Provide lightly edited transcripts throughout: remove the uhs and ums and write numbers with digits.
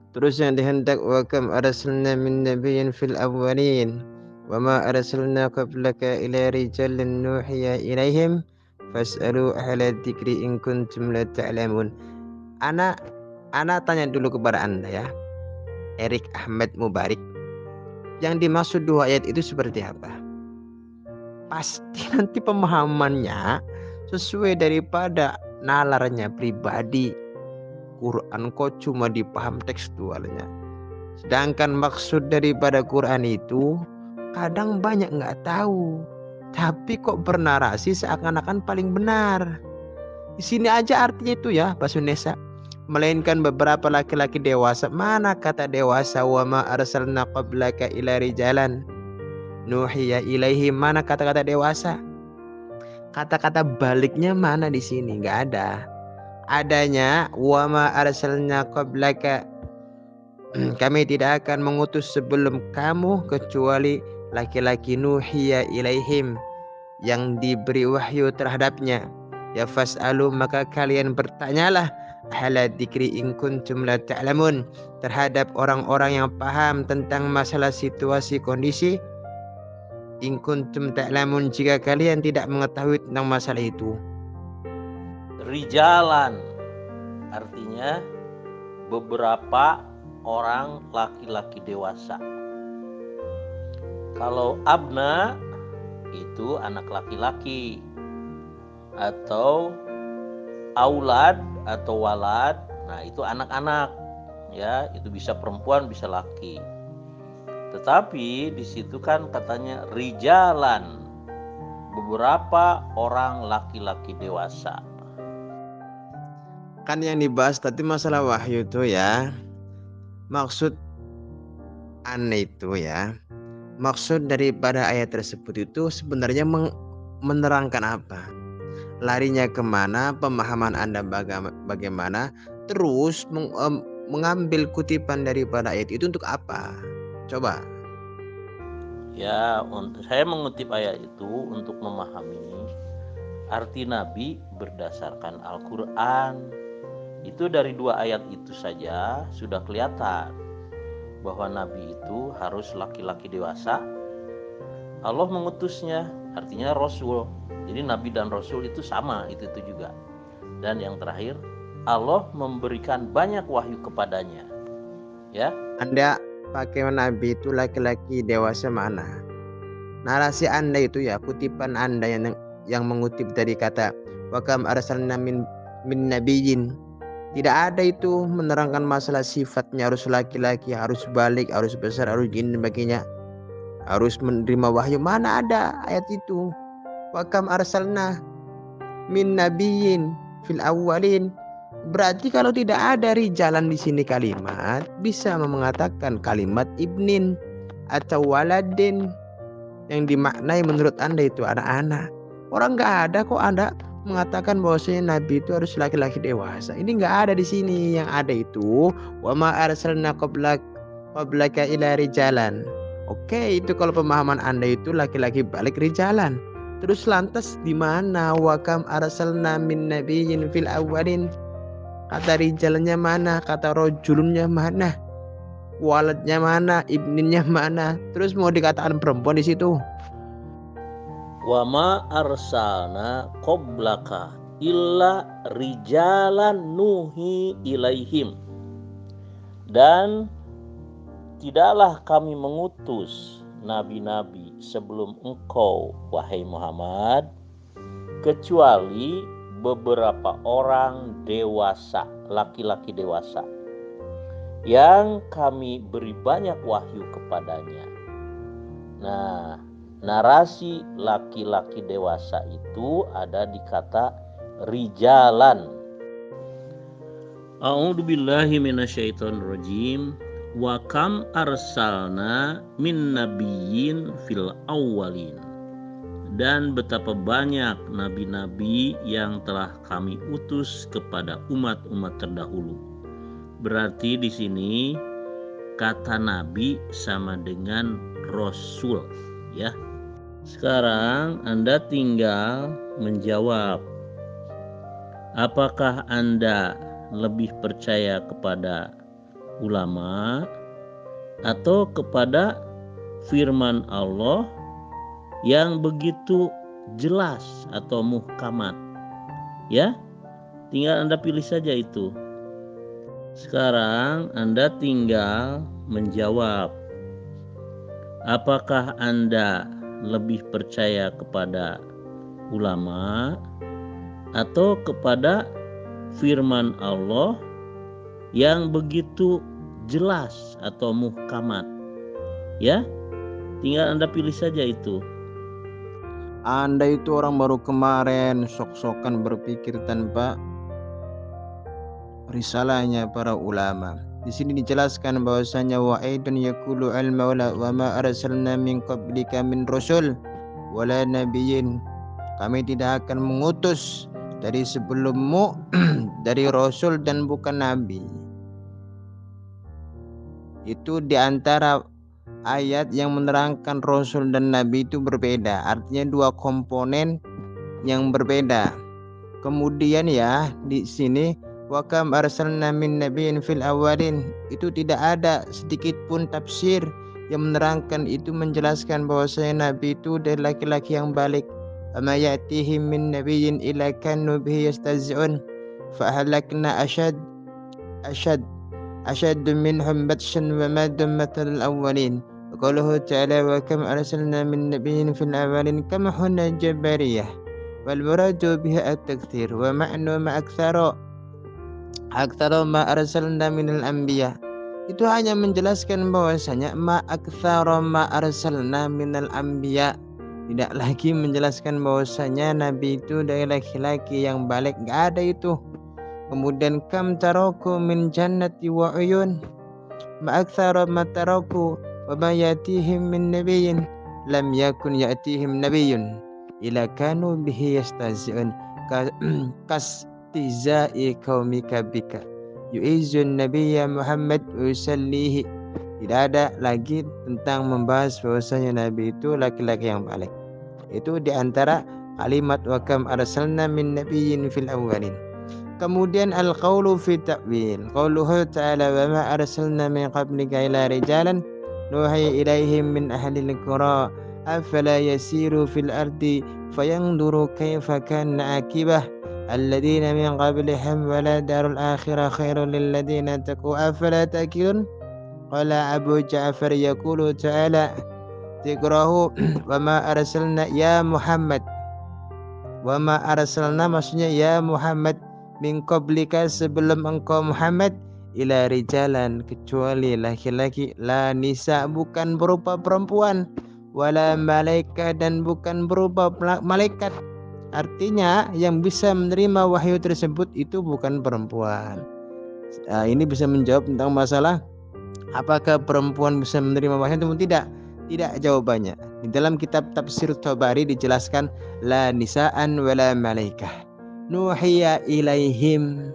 Terus yang dihendak wa kam arsalna min nabiyyin fil awwalin wa ma arsalna qablaka ila rijalin nuhiya ilaihim fas'alu ahla dzikri in kuntum la ta'lamun. Ana tanya dulu kepada Anda ya, Erik Ahmad Mubarik. Yang dimaksud dua ayat itu seperti apa? Pasti nanti pemahamannya sesuai daripada nalarnya pribadi. Quran kok cuma dipaham tekstualnya. Sedangkan maksud daripada Quran itu kadang banyak nggak tahu. Tapi kok bernarasi seakan-akan paling benar. Di sini aja artinya itu ya, Pak Sunesa. Melainkan beberapa laki-laki dewasa. Mana kata dewasa? Wa ma arsalna qablaka ila rijalan nuhiya ilaihim. Mana kata-kata dewasa? Kata-kata baliknya mana di sini? Nggak ada. Adanya wa ma arsalna qablaka, kami tidak akan mengutus sebelum kamu kecuali laki-laki nuhiya ilaihim, yang diberi wahyu terhadapnya. Ya fas'alu, maka kalian bertanyalah, ahla dzikri in kuntum la ta'lamun, terhadap orang-orang yang paham tentang masalah situasi kondisi. In kuntum ta'lamun, jika kalian tidak mengetahui tentang masalah itu. Rijalan artinya beberapa orang laki-laki dewasa. Kalau abna itu anak laki-laki, atau aulad atau walad, nah itu anak-anak ya, itu bisa perempuan bisa laki. Tetapi di situ kan katanya rijalan, beberapa orang laki-laki dewasa. Kan yang dibahas tadi masalah wahyu itu ya, maksud aneh itu ya, maksud daripada ayat tersebut itu sebenarnya menerangkan apa, larinya kemana, pemahaman Anda bagaimana, terus mengambil kutipan daripada ayat itu untuk apa? Coba. Ya, saya mengutip ayat itu untuk memahami arti Nabi berdasarkan Al-Quran. Itu dari dua ayat itu saja sudah kelihatan bahwa Nabi itu harus laki-laki dewasa. Allah mengutusnya, artinya Rasul. Jadi Nabi dan Rasul itu sama, itu juga. Dan yang terakhir, Allah memberikan banyak wahyu kepadanya. Ya. Anda pakai Nabi itu laki-laki dewasa mana? Narasi Anda itu ya, kutipan Anda yang mengutip dari kata wa kam arsalna min nabiyyin, tidak ada itu menerangkan masalah sifatnya harus laki-laki, harus balik, harus besar, harus gini dan sebagainya, harus menerima wahyu. Mana ada ayat itu? Wa kam arsalna min nabiyyin fil awwalin. Berarti kalau tidak ada rijalan di sini kalimat, bisa mengatakan kalimat ibnin atau waladin, yang dimaknai menurut Anda itu anak-anak. Orang nggak ada kok Anda mengatakan bahwasanya Nabi itu harus laki-laki dewasa. Ini nggak ada di sini. Yang ada itu wa ma arsalna qablaka ila rijalan. Oke, itu kalau pemahaman Anda itu laki-laki balik rijalan. Terus lantas di mana wa kam arsalna min nabiyyin fil awwalin? Kata rijalnya mana? Kata rojulunnya mana? Waladnya mana? Ibninnya mana? Terus mau dikatakan perempuan di situ? Wa ma arsalna qablaka illa rijalan nuhi ilaihim. Dan tidaklah kami mengutus nabi-nabi sebelum engkau, wahai Muhammad, kecuali beberapa orang dewasa, laki-laki dewasa, yang kami beri banyak wahyu kepadanya. Nah, narasi laki-laki dewasa itu ada di kata rijalan. A'udzu billahi minasyaitonir rajim. Wa kam arsalna min nabiyyin fil awwalin. Dan betapa banyak nabi-nabi yang telah kami utus kepada umat-umat terdahulu. Berarti di sini kata nabi sama dengan rasul, ya. Sekarang Anda tinggal menjawab, apakah Anda lebih percaya kepada ulama atau kepada firman Allah yang begitu jelas atau muhkamat? Ya, tinggal Anda pilih saja itu. Sekarang Anda tinggal menjawab. Apakah Anda lebih percaya kepada ulama atau kepada firman Allah yang begitu jelas atau muhkamat? Ya, tinggal Anda pilih saja itu. Anda itu orang baru kemarin sok-sokan berpikir tanpa risalahnya para ulama. Di sini dijelaskan bahwasanya wa aidun yaqulu al-maula wa ma arsalna min qablika min rasul wala nabiyyin. Kami tidak akan mengutus dari sebelummu dari rasul dan bukan nabi. Itu diantara ayat yang menerangkan rasul dan nabi itu berbeda. Artinya dua komponen yang berbeda. Kemudian ya di sini wa kam arsalna min nabiyyin fil awalin, itu tidak ada sedikit pun tafsir yang menerangkan itu, menjelaskan bahwasanya nabi itu dari laki-laki yang balik. Ama ya'tihim min nabiyyin illa kanu bihi yastahzi'un fa halakna ashad minhum batshan wa ma dammatal awwalin. Qawluhu ta'ala wa kam arsalna min nabiyyin fil awalin kama hunna jabariyah wal muradu biha at-takthir wa ma'nu ma aktsara ma arsalna minal anbiya. Itu hanya menjelaskan bahwasanya ma aktsara ma arsalna minal anbiya, tidak lagi menjelaskan bahwasanya nabi itu dari laki-laki yang balik, enggak ada itu. Kemudian kam taraku min jannati wa uyun ma aktsara ma taraku wa ma yatihim min nabiyyin lam yakun yatihim nabiyyun ila kanu bihi yastahzi'un kastizai qaumika bika yu'izun nabiyya Muhammad usallihi. Tidak ada lagi tentang membahas bahwasanya nabi itu laki-laki yang balik. Itu diantara kalimat wa kam arsalna min nabiyyin fil awwalin. Kemudian al-qawlu fi ta'wil, qawluhu ta'ala wa ma arsalna min qablika ila rijalan nuhi ilaihim min ahlil qura afala yasiru fil ardi fayanzuru kaifa kana akibah alladhina min qablihim wala darul akhirah khairul lil ladzina taqu afala ta'qilun. Qala Abu Ja'far yaqulu ta'ala tikrahu wa ma arsalna ya Muhammad, wa ma arsalna maksudnya ya Muhammad min qablika sebelum engkau Muhammad ila rijalan kecuali laki-laki, la nisa bukan berupa perempuan, wala malaika dan bukan berupa malaikat. Artinya yang bisa menerima wahyu tersebut itu bukan perempuan. Ini bisa menjawab tentang masalah apakah perempuan bisa menerima wahyu atau tidak. Tidak jawabannya. Di dalam kitab Tafsir Tabari dijelaskan la nisaan wala malaikah. Nuhiya ilaihim,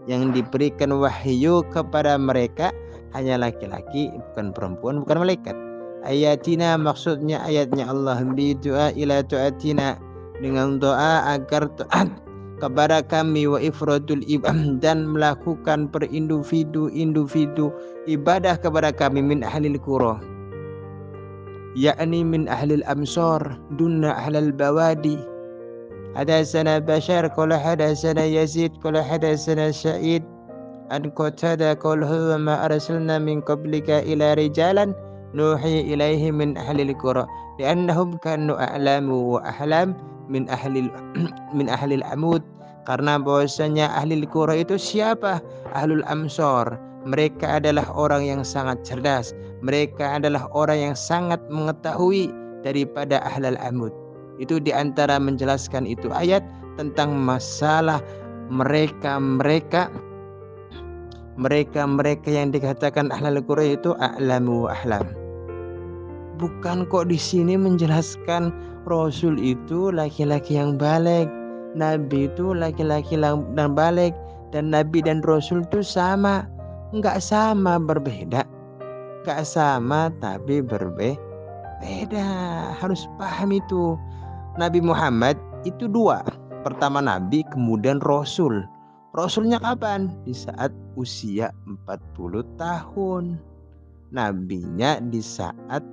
yang diberikan wahyu kepada mereka hanya laki-laki, bukan perempuan, bukan malaikat. Ayatina maksudnya ayatnya Allah, bi doa ila taatina, dengan doa agar taat kepada kami, wa ifradul dan melakukan per individu ibadah kepada kami, min ahlil qura, yakni min ahlil amsar dunna ahlal bawadi. Hadatsana Bashar qala hadatsana Yazid qala hadatsana Sa'id an Qatada qala huwa ma arsalna min qablika ila rijalan nuhi ilaihi min ahlil qura li'annahum kanu a'lamu wa ahlam min ahlil amud. Karena bahwasanya ahlil qura itu siapa? Ahlul amsar. Mereka adalah orang yang sangat cerdas, mereka adalah orang yang sangat mengetahui daripada ahlul amud. Itu diantara menjelaskan itu ayat tentang masalah mereka yang dikatakan ahlul qura itu a'lamu wa ahlam. Bukan kok di sini menjelaskan rasul itu laki-laki yang balik, nabi itu laki-laki yang balik, dan nabi dan rasul itu sama. Enggak sama, berbeda. Enggak sama tapi berbeda. Harus paham itu. Nabi Muhammad itu dua. Pertama nabi, kemudian rasul. Rasulnya kapan? Di saat usia 40 tahun. Nabinya di saat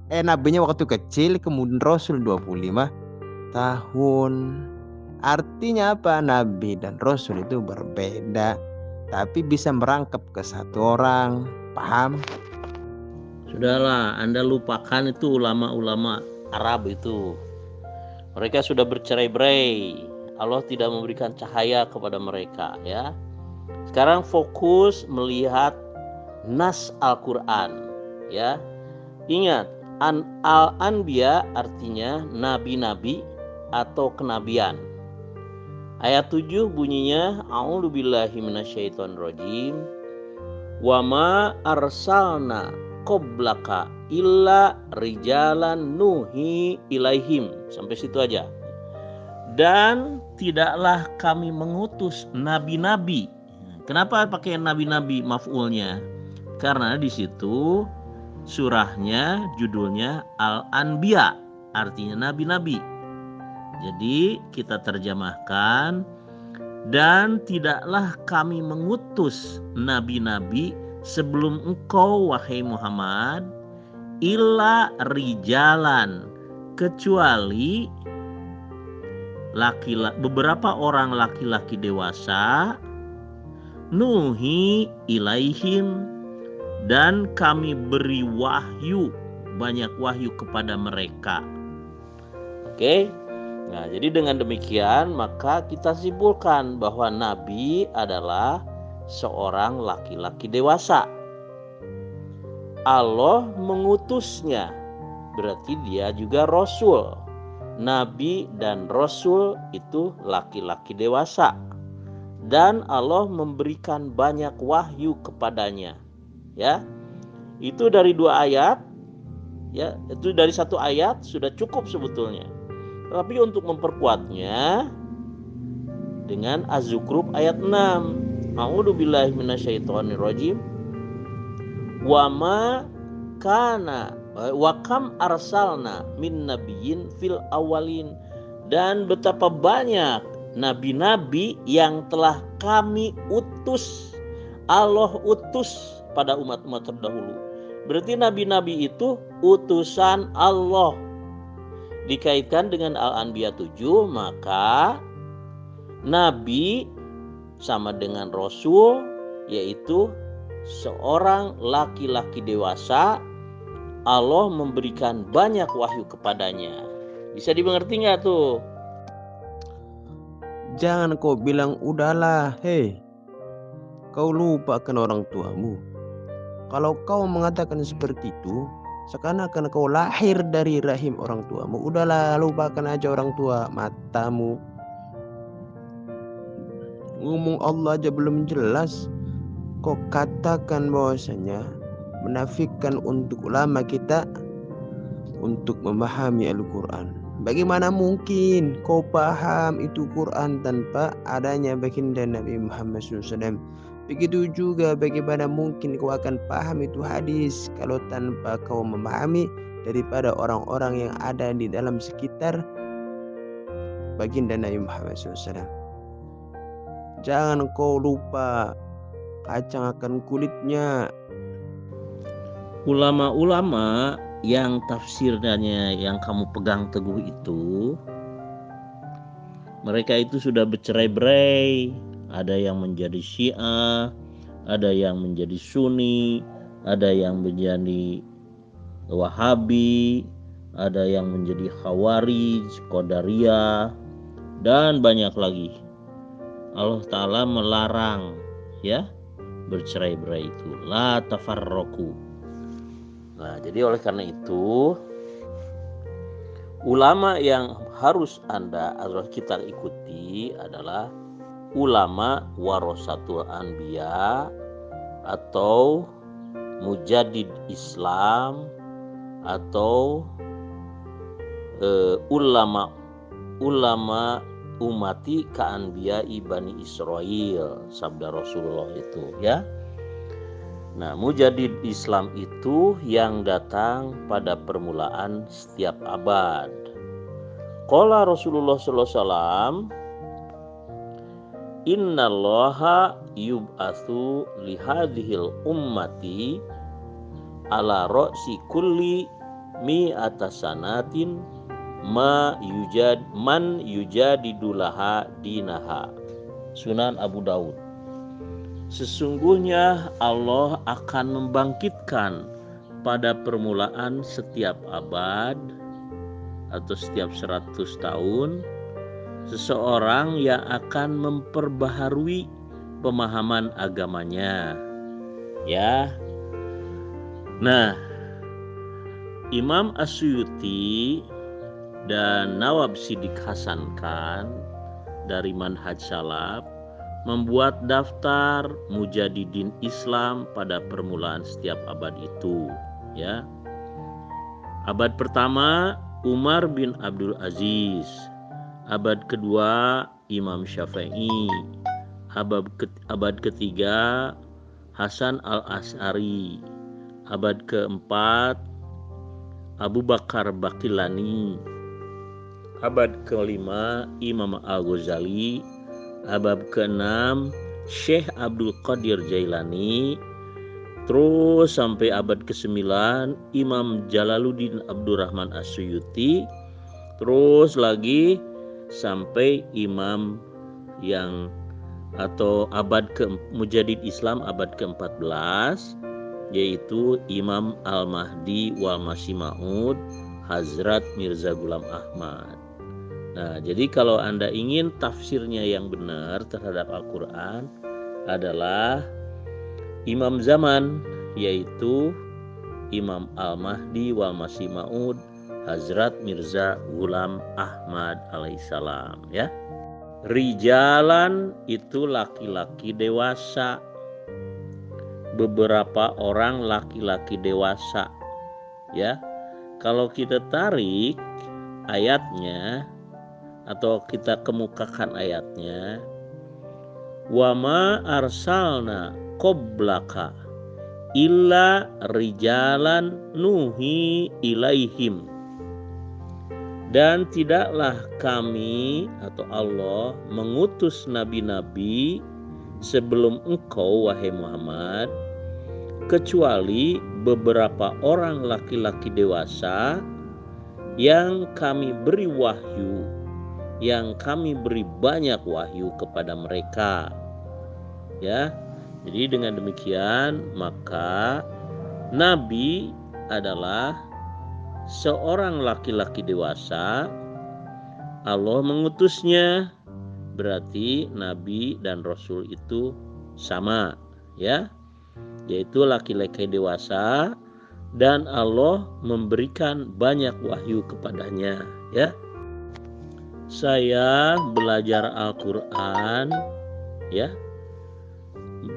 nabinya waktu kecil, kemudian Rasul 25 tahun. Artinya apa? Nabi dan Rasul itu berbeda, tapi bisa merangkap ke satu orang. Paham? Sudahlah, Anda lupakan itu ulama-ulama Arab itu. Mereka sudah bercerai-berai. Allah tidak memberikan cahaya kepada mereka, ya. Sekarang fokus melihat nas Al-Qur'an, ya. Ingat, al-anbiya artinya nabi-nabi atau kenabian. Ayat 7 bunyinya a'udzubillahi minasyaitonirrajim. Wa ma arsalna qablaka illa rijalan nuhi ilaihim. Sampai situ aja. Dan tidaklah kami mengutus nabi-nabi. Kenapa pakai nabi-nabi maf'ulnya? Karena di situ surahnya judulnya Al-Anbiya, artinya nabi-nabi. Jadi kita terjemahkan, dan tidaklah kami mengutus nabi-nabi sebelum engkau wahai Muhammad illa rijalan, kecuali beberapa orang laki-laki dewasa, nuhi ilaihim, dan kami beri wahyu, banyak wahyu kepada mereka. Oke. Nah, jadi dengan demikian maka kita simpulkan bahwa Nabi adalah seorang laki-laki dewasa. Allah mengutusnya, berarti dia juga Rasul. Nabi dan Rasul itu laki-laki dewasa. Dan Allah memberikan banyak wahyu kepadanya. Ya, itu dari 2 ayat. Ya, itu dari 1 ayat sudah cukup sebetulnya. Tapi untuk memperkuatnya dengan Az-Zukhruf ayat 6. A'udzubillahi minasyaitonirrajim. Wa ma kana wa kam arsalna min nabiyyin fil awalin, dan betapa banyak nabi-nabi yang telah kami utus, Allah utus pada umat-umat terdahulu. Berarti nabi-nabi itu utusan Allah. Dikaitkan dengan Al-Anbiya 7, maka Nabi sama dengan Rasul, yaitu seorang laki-laki dewasa. Allah memberikan banyak wahyu kepadanya. Bisa dimengerti nggak tuh? Jangan kau bilang udahlah, hei, kau lupakan orang tuamu. Kalau kau mengatakan seperti itu, seakan-akan kau lahir dari rahim orang tuamu. Udahlah, lupakan aja orang tua, matamu. Ngomong Allah aja belum jelas, kau katakan bahwasanya menafikan untuk ulama kita untuk memahami Al-Quran. Bagaimana mungkin kau paham itu Quran tanpa adanya baginda Nabi Muhammad SAW? Begitu juga bagaimana mungkin kau akan paham itu hadis kalau tanpa kau memahami daripada orang-orang yang ada di dalam sekitar baginda Nabi Muhammad SAW. Jangan kau lupa, kacang akan kulitnya. Ulama-ulama yang tafsirnya yang kamu pegang teguh itu, mereka itu sudah bercerai-berai. Ada yang menjadi Syiah, ada yang menjadi Sunni, ada yang menjadi Wahabi, ada yang menjadi Khawarij, Qadariyah, dan banyak lagi. Allah Ta'ala melarang, ya, bercerai-berai itu. La tafarraqu. Nah, jadi oleh karena itu ulama yang harus kita ikuti adalah ulama warasatul anbiya atau mujaddid Islam atau ulama umati ka'anbiya ibani Israel, sabda Rasulullah itu, ya. Nah, mujaddid Islam itu yang datang pada permulaan setiap abad. Qala Rasulullah sallallahu alaihi wasallam, innallaha yub'atsu li hadhil ummati ala ra'si kulli mi'ata sanatin man yujadidulaha dinaha. Sunan Abu Daud. Sesungguhnya Allah akan membangkitkan pada permulaan setiap abad atau setiap 100 tahun seseorang yang akan memperbaharui pemahaman agamanya. Ya. Nah, Imam As-Suyuti dan Nawab Siddiq Hasan Khan dari Manhaj Salaf membuat daftar mujadidin Islam pada permulaan setiap abad itu, ya. Abad pertama Umar bin Abdul Aziz, abad kedua Imam Syafi'i, abad ketiga Hasan al-Asy'ari, abad keempat Abu Bakar Baqillani, abad kelima Imam Al-Ghazali, abad keenam Syekh Abdul Qadir Jailani, terus sampai abad ke-9 Imam Jalaluddin Abdurrahman As-Suyuti, terus lagi sampai imam yang atau Mujadid Islam abad ke-14, yaitu Imam Al-Mahdi wal Masih Maud Hazrat Mirza Ghulam Ahmad. Nah, jadi kalau Anda ingin tafsirnya yang benar terhadap Al-Quran adalah Imam zaman, yaitu Imam Al-Mahdi wal Masih Maud Hazrat Mirza Ghulam Ahmad alaihissalam, ya. Rijalan itu laki-laki dewasa, beberapa orang laki-laki dewasa, ya. Kalau kita tarik ayatnya atau kita kemukakan ayatnya, wa ma arsalna qablaka illa rijalan nuhi ilaihim, dan tidaklah kami atau Allah mengutus nabi-nabi sebelum engkau wahai Muhammad kecuali beberapa orang laki-laki dewasa yang kami beri wahyu, yang kami beri banyak wahyu kepada mereka, ya. Jadi dengan demikian maka nabi adalah seorang laki-laki dewasa, Allah mengutusnya, berarti nabi dan rasul itu sama, ya, yaitu laki-laki dewasa dan Allah memberikan banyak wahyu kepadanya, ya. Saya belajar Al-Quran, ya,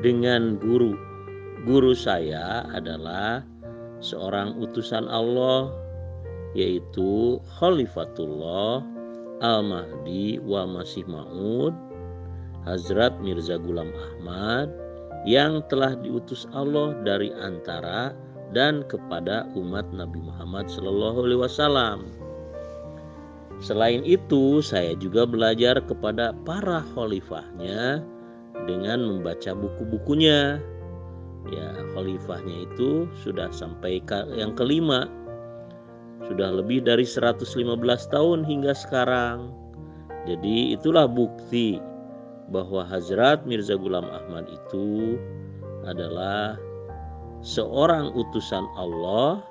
dengan guru saya adalah seorang utusan Allah, yaitu Khalifatullah Al-Mahdi wal Masih Maud Hazrat Mirza Ghulam Ahmad, yang telah diutus Allah dari antara dan kepada umat Nabi Muhammad SAW. Selain itu, saya juga belajar kepada para khalifahnya dengan membaca buku-bukunya. Ya, khalifahnya itu sudah sampai yang kelima. Sudah lebih dari 115 tahun hingga sekarang. Jadi itulah bukti bahwa Hazrat Mirza Ghulam Ahmad itu adalah seorang utusan Allah,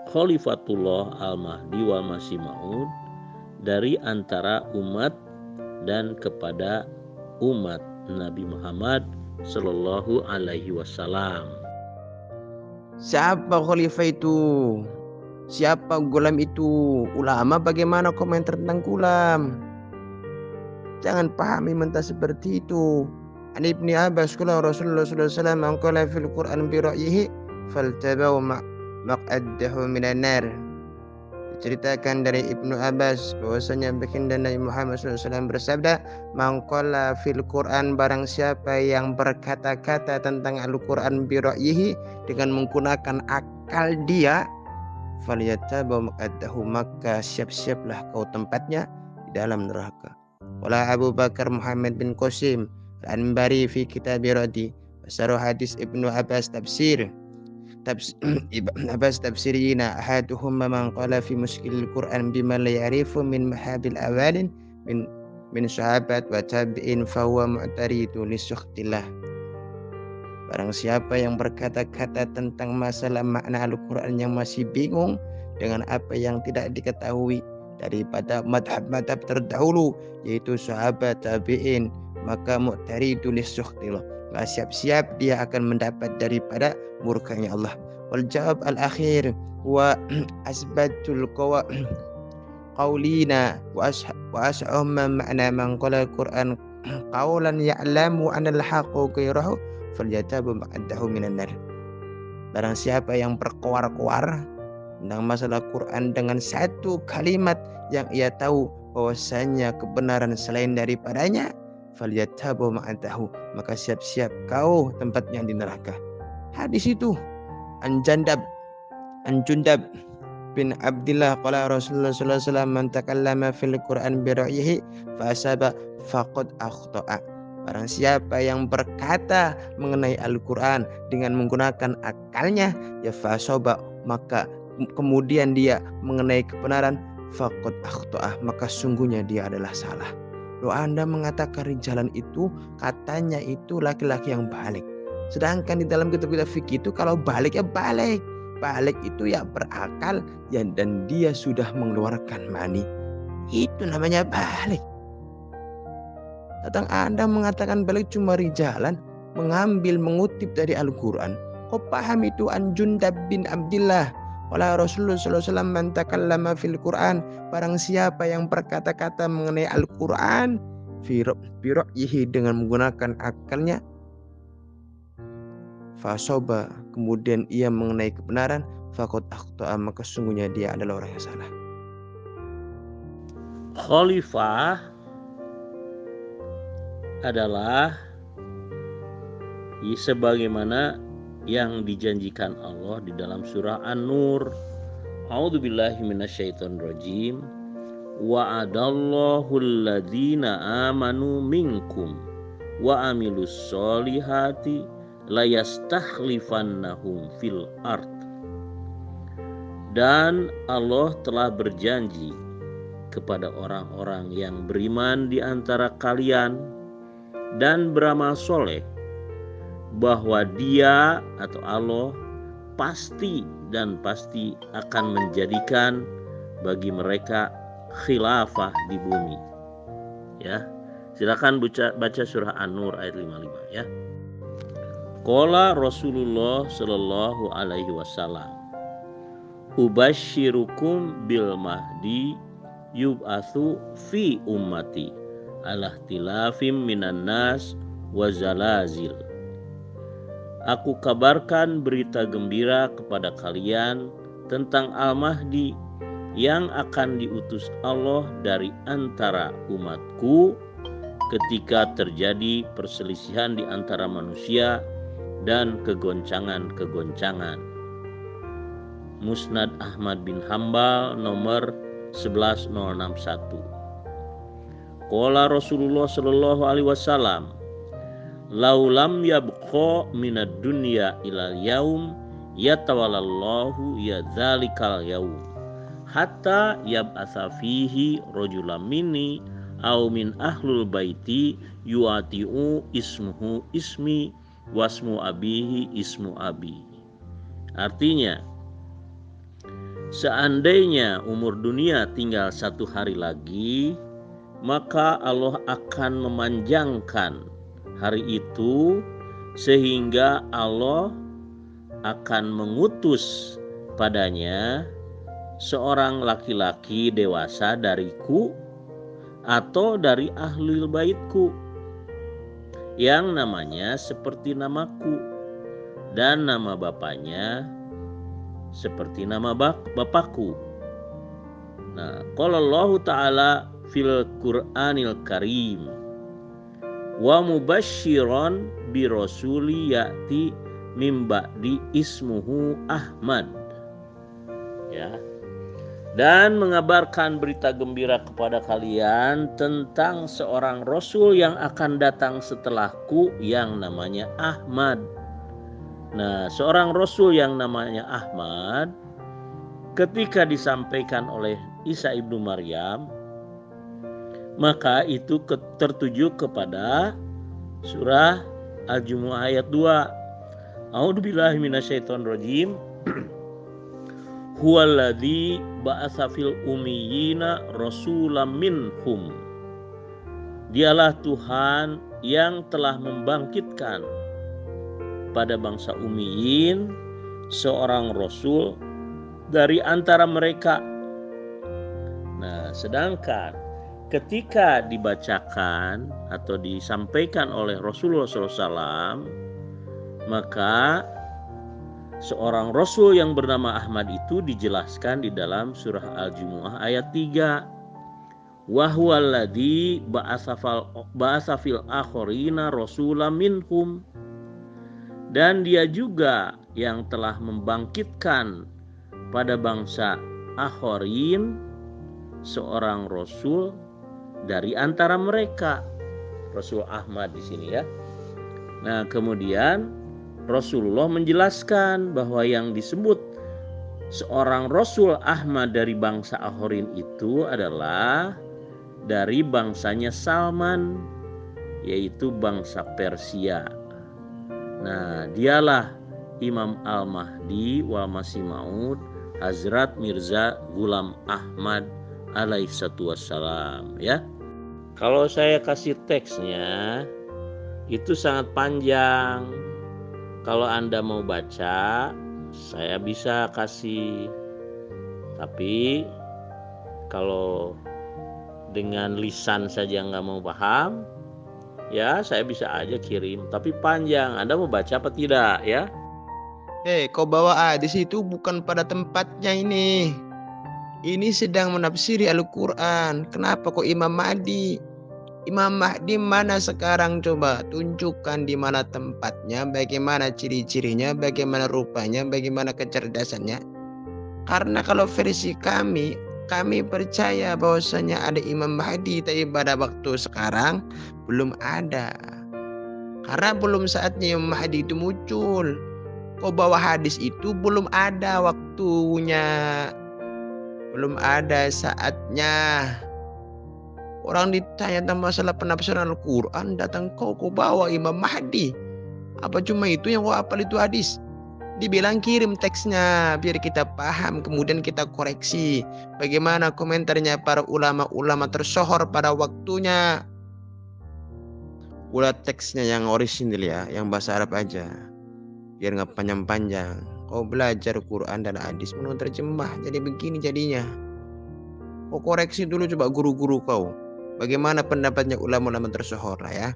Khalifatullah Al-Mahdi wal Masih Maud, dari antara umat dan kepada umat Nabi Muhammad Sallallahu Alaihi Wasallam. Siapa khalifah itu? Siapa Ghulam itu? Ulama bagaimana komentar tentang Ghulam? Jangan pahami mentah seperti itu. An Ibni Abbas qala Rasulullah sallallahu alaihi wasallam an qala fil Qur'an bi ra'yihi faltabaw maq'adahu minan nar. Diceritakan dari Ibnu Abbas bahwasanya baginda Nabi Muhammad SAW bersabda, "Man qala fil Qur'an, barang siapa yang berkata-kata tentang Al-Qur'an bi ra'yihi, dengan menggunakan akal dia, falyatabaw maq'adahu, maka siap-siaplah kau tempatnya di dalam neraka." Qala Abu Bakar Muhammad bin Qasim Al-Anbari fi kitab Radi Wasaru hadis Ibnu Abbas tafsir Ibn Abbas tafsirina ahaduhum man qala fi muskilil Quran bima la ya'rifu min mahabil awalin min sahabat wa tabi'in fa huwa mu'taridu li sukhtillah. Barang siapa yang berkata-kata tentang masalah makna Al-Quran yang masih bingung dengan apa yang tidak diketahui daripada madhab-madhab terdahulu yaitu sahabat tabi'in, maka mu'taridu li sukhtillah, siap-siap dia akan mendapat daripada murkanya Allah. Wal jawab al-akhir wa asbatul qawlina wa ash'um ma'na man qala al-Quran qawlan ya'lamu anna al-haqqu ghayrahu falyatabu ma'adahu minan nar. Barang siapa yang berkoar-koar tentang masalah Quran dengan satu kalimat yang ia tahu bahwasanya kebenaran selain daripadanya, falyatabu ma'adahu, maka siap-siap kau tempatnya di neraka. Hadis itu an Jundab bin Abdillah qala Rasulullah sallallahu alaihi wasallam man takallama fil Quran bi ra'yihi fa asaba faqad akhta'a. Barang siapa yang berkata mengenai Al-Quran dengan menggunakan akalnya, ya fasoba, maka kemudian dia mengenai kebenaran, faqad akhta'a, maka sungguhnya dia adalah salah. Loh, Anda mengatakan rijalan itu katanya itu laki-laki yang balik. Sedangkan di dalam kitab-kitab fikih itu kalau balik ya balik. Balik itu ya berakal ya, dan dia sudah mengeluarkan mani. Itu namanya balik. Datang Anda mengatakan balik cuma rijalan, mengutip dari Al-Quran. Kau paham itu an Jundab bin Abdillah. Wala Rasulullah sallallahu alaihi wasallam man takallama fil Quran, barang siapa yang berkata-kata mengenai Al-Quran fi ra'yihi dengan menggunakan akalnya, fasoba, kemudian ia mengenai kebenaran, faqad akhta'a, maka sungguhnya dia adalah orang yang salah. Khalifah adalah sebagaimana yang dijanjikan Allah di dalam surah An-Nur. A'udzubillahi minasyaitonirrajim. Wa'adallahu alladzina amanu minkum wa amilus solihati layastakhlifannahum fil ard. Dan Allah telah berjanji kepada orang-orang yang beriman di antara kalian dan beramal soleh bahwa Dia atau Allah pasti akan menjadikan bagi mereka khilafah di bumi. Ya, silakan baca surah An-Nur ayat 55 ya. Qala Rasulullah sallallahu alaihi wasallam, ubasyirukum bil mahdi yub'atsu fi ummati ala ikhtilafim minan nas wa zalazil. Aku kabarkan berita gembira kepada kalian tentang Al-Mahdi yang akan diutus Allah dari antara umatku ketika terjadi perselisihan di antara manusia dan kegoncangan-kegoncangan. Musnad Ahmad bin Hambal nomor 11061. Qala Rasulullah sallallahu alaihi wasallam, laulam yabqa minad dunya ilal yaum yatawallallahu ya dzalikal yaum hatta yab'atsa fihi rajulan minni aw min ahlul baiti yu'tiu ismuhu ismi wasmu abihi ismu abi. Artinya, seandainya umur dunia tinggal 1 hari lagi, maka Allah akan memanjangkan hari itu sehingga Allah akan mengutus padanya seorang laki-laki dewasa dariku atau dari ahlul baitku yang namanya seperti namaku dan nama bapaknya seperti nama bapakku. Nah, qala Allah Ta'ala fil Qur'anil Karim, wa mubasysyiran bi rasuli ya'ti mim ba'di ismuhu Ahmad. Ya. dan mengabarkan berita gembira kepada kalian tentang seorang Rasul yang akan datang setelahku yang namanya Ahmad. Nah, seorang Rasul yang namanya Ahmad ketika disampaikan oleh Isa ibnu Maryam, maka itu tertuju kepada surah Al-Jumu'ah ayat 2. A'udzubillahi minasyaitonirrajim. Huwallazi ba'atsa fil ummiyina rasulam minhum. Dialah Tuhan yang telah membangkitkan pada bangsa Ummiyin seorang rasul dari antara mereka. Nah, sedangkan ketika dibacakan atau disampaikan oleh Rasulullah SAW, maka seorang Rasul yang bernama Ahmad itu dijelaskan di dalam surah Al-Jumu'ah ayat 3. Wa huwallazi ba'atsa fil akhirina rasulam minhum. Dan dia juga yang telah membangkitkan pada bangsa akhirin seorang Rasul dari antara mereka. Rasul Ahmad di sini ya. Nah, kemudian Rasulullah menjelaskan bahwa yang disebut seorang Rasul Ahmad dari bangsa akhirin itu adalah dari bangsanya Salman, yaitu bangsa Persia. Nah, dialah Imam Al-Mahdi wal Masih Maud Hazrat Mirza Ghulam Ahmad alaihissalatu wassalam ya. Kalau saya kasih teksnya itu sangat panjang. Kalau Anda mau baca, saya bisa kasih. Tapi kalau dengan lisan saja nggak mau paham, ya saya bisa aja kirim. Tapi panjang, Anda mau baca apa tidak ya? Kau bawa hadis itu bukan pada tempatnya ini. Ini sedang menafsiri Al-Quran. Kenapa kok Imam Mahdi? Imam Mahdi mana sekarang, coba tunjukkan di mana tempatnya, bagaimana ciri-cirinya, bagaimana rupanya, bagaimana kecerdasannya. Karena kalau versi kami percaya bahwasanya ada Imam Mahdi, tapi pada waktu sekarang belum ada. Karena belum saatnya Imam Mahdi itu muncul. Kau bawa hadis itu belum ada waktunya, belum ada saatnya. Orang ditanya tentang masalah penafsiran Al-Quran, datang kau bawa Imam Mahdi. Apa cuma itu yang kau hafal itu hadis? Dibilang kirim teksnya biar kita paham, kemudian kita koreksi. Bagaimana komentarnya para ulama-ulama tersohor pada waktunya. Ulah teksnya yang orisinil ya, yang bahasa Arab aja. Biar nggak panjang-panjang. Kau belajar Quran dan hadis menurut terjemah, jadi begini jadinya. Kau koreksi dulu coba guru-guru kau. Bagaimana pendapatnya ulama-ulama tersohor lah ya.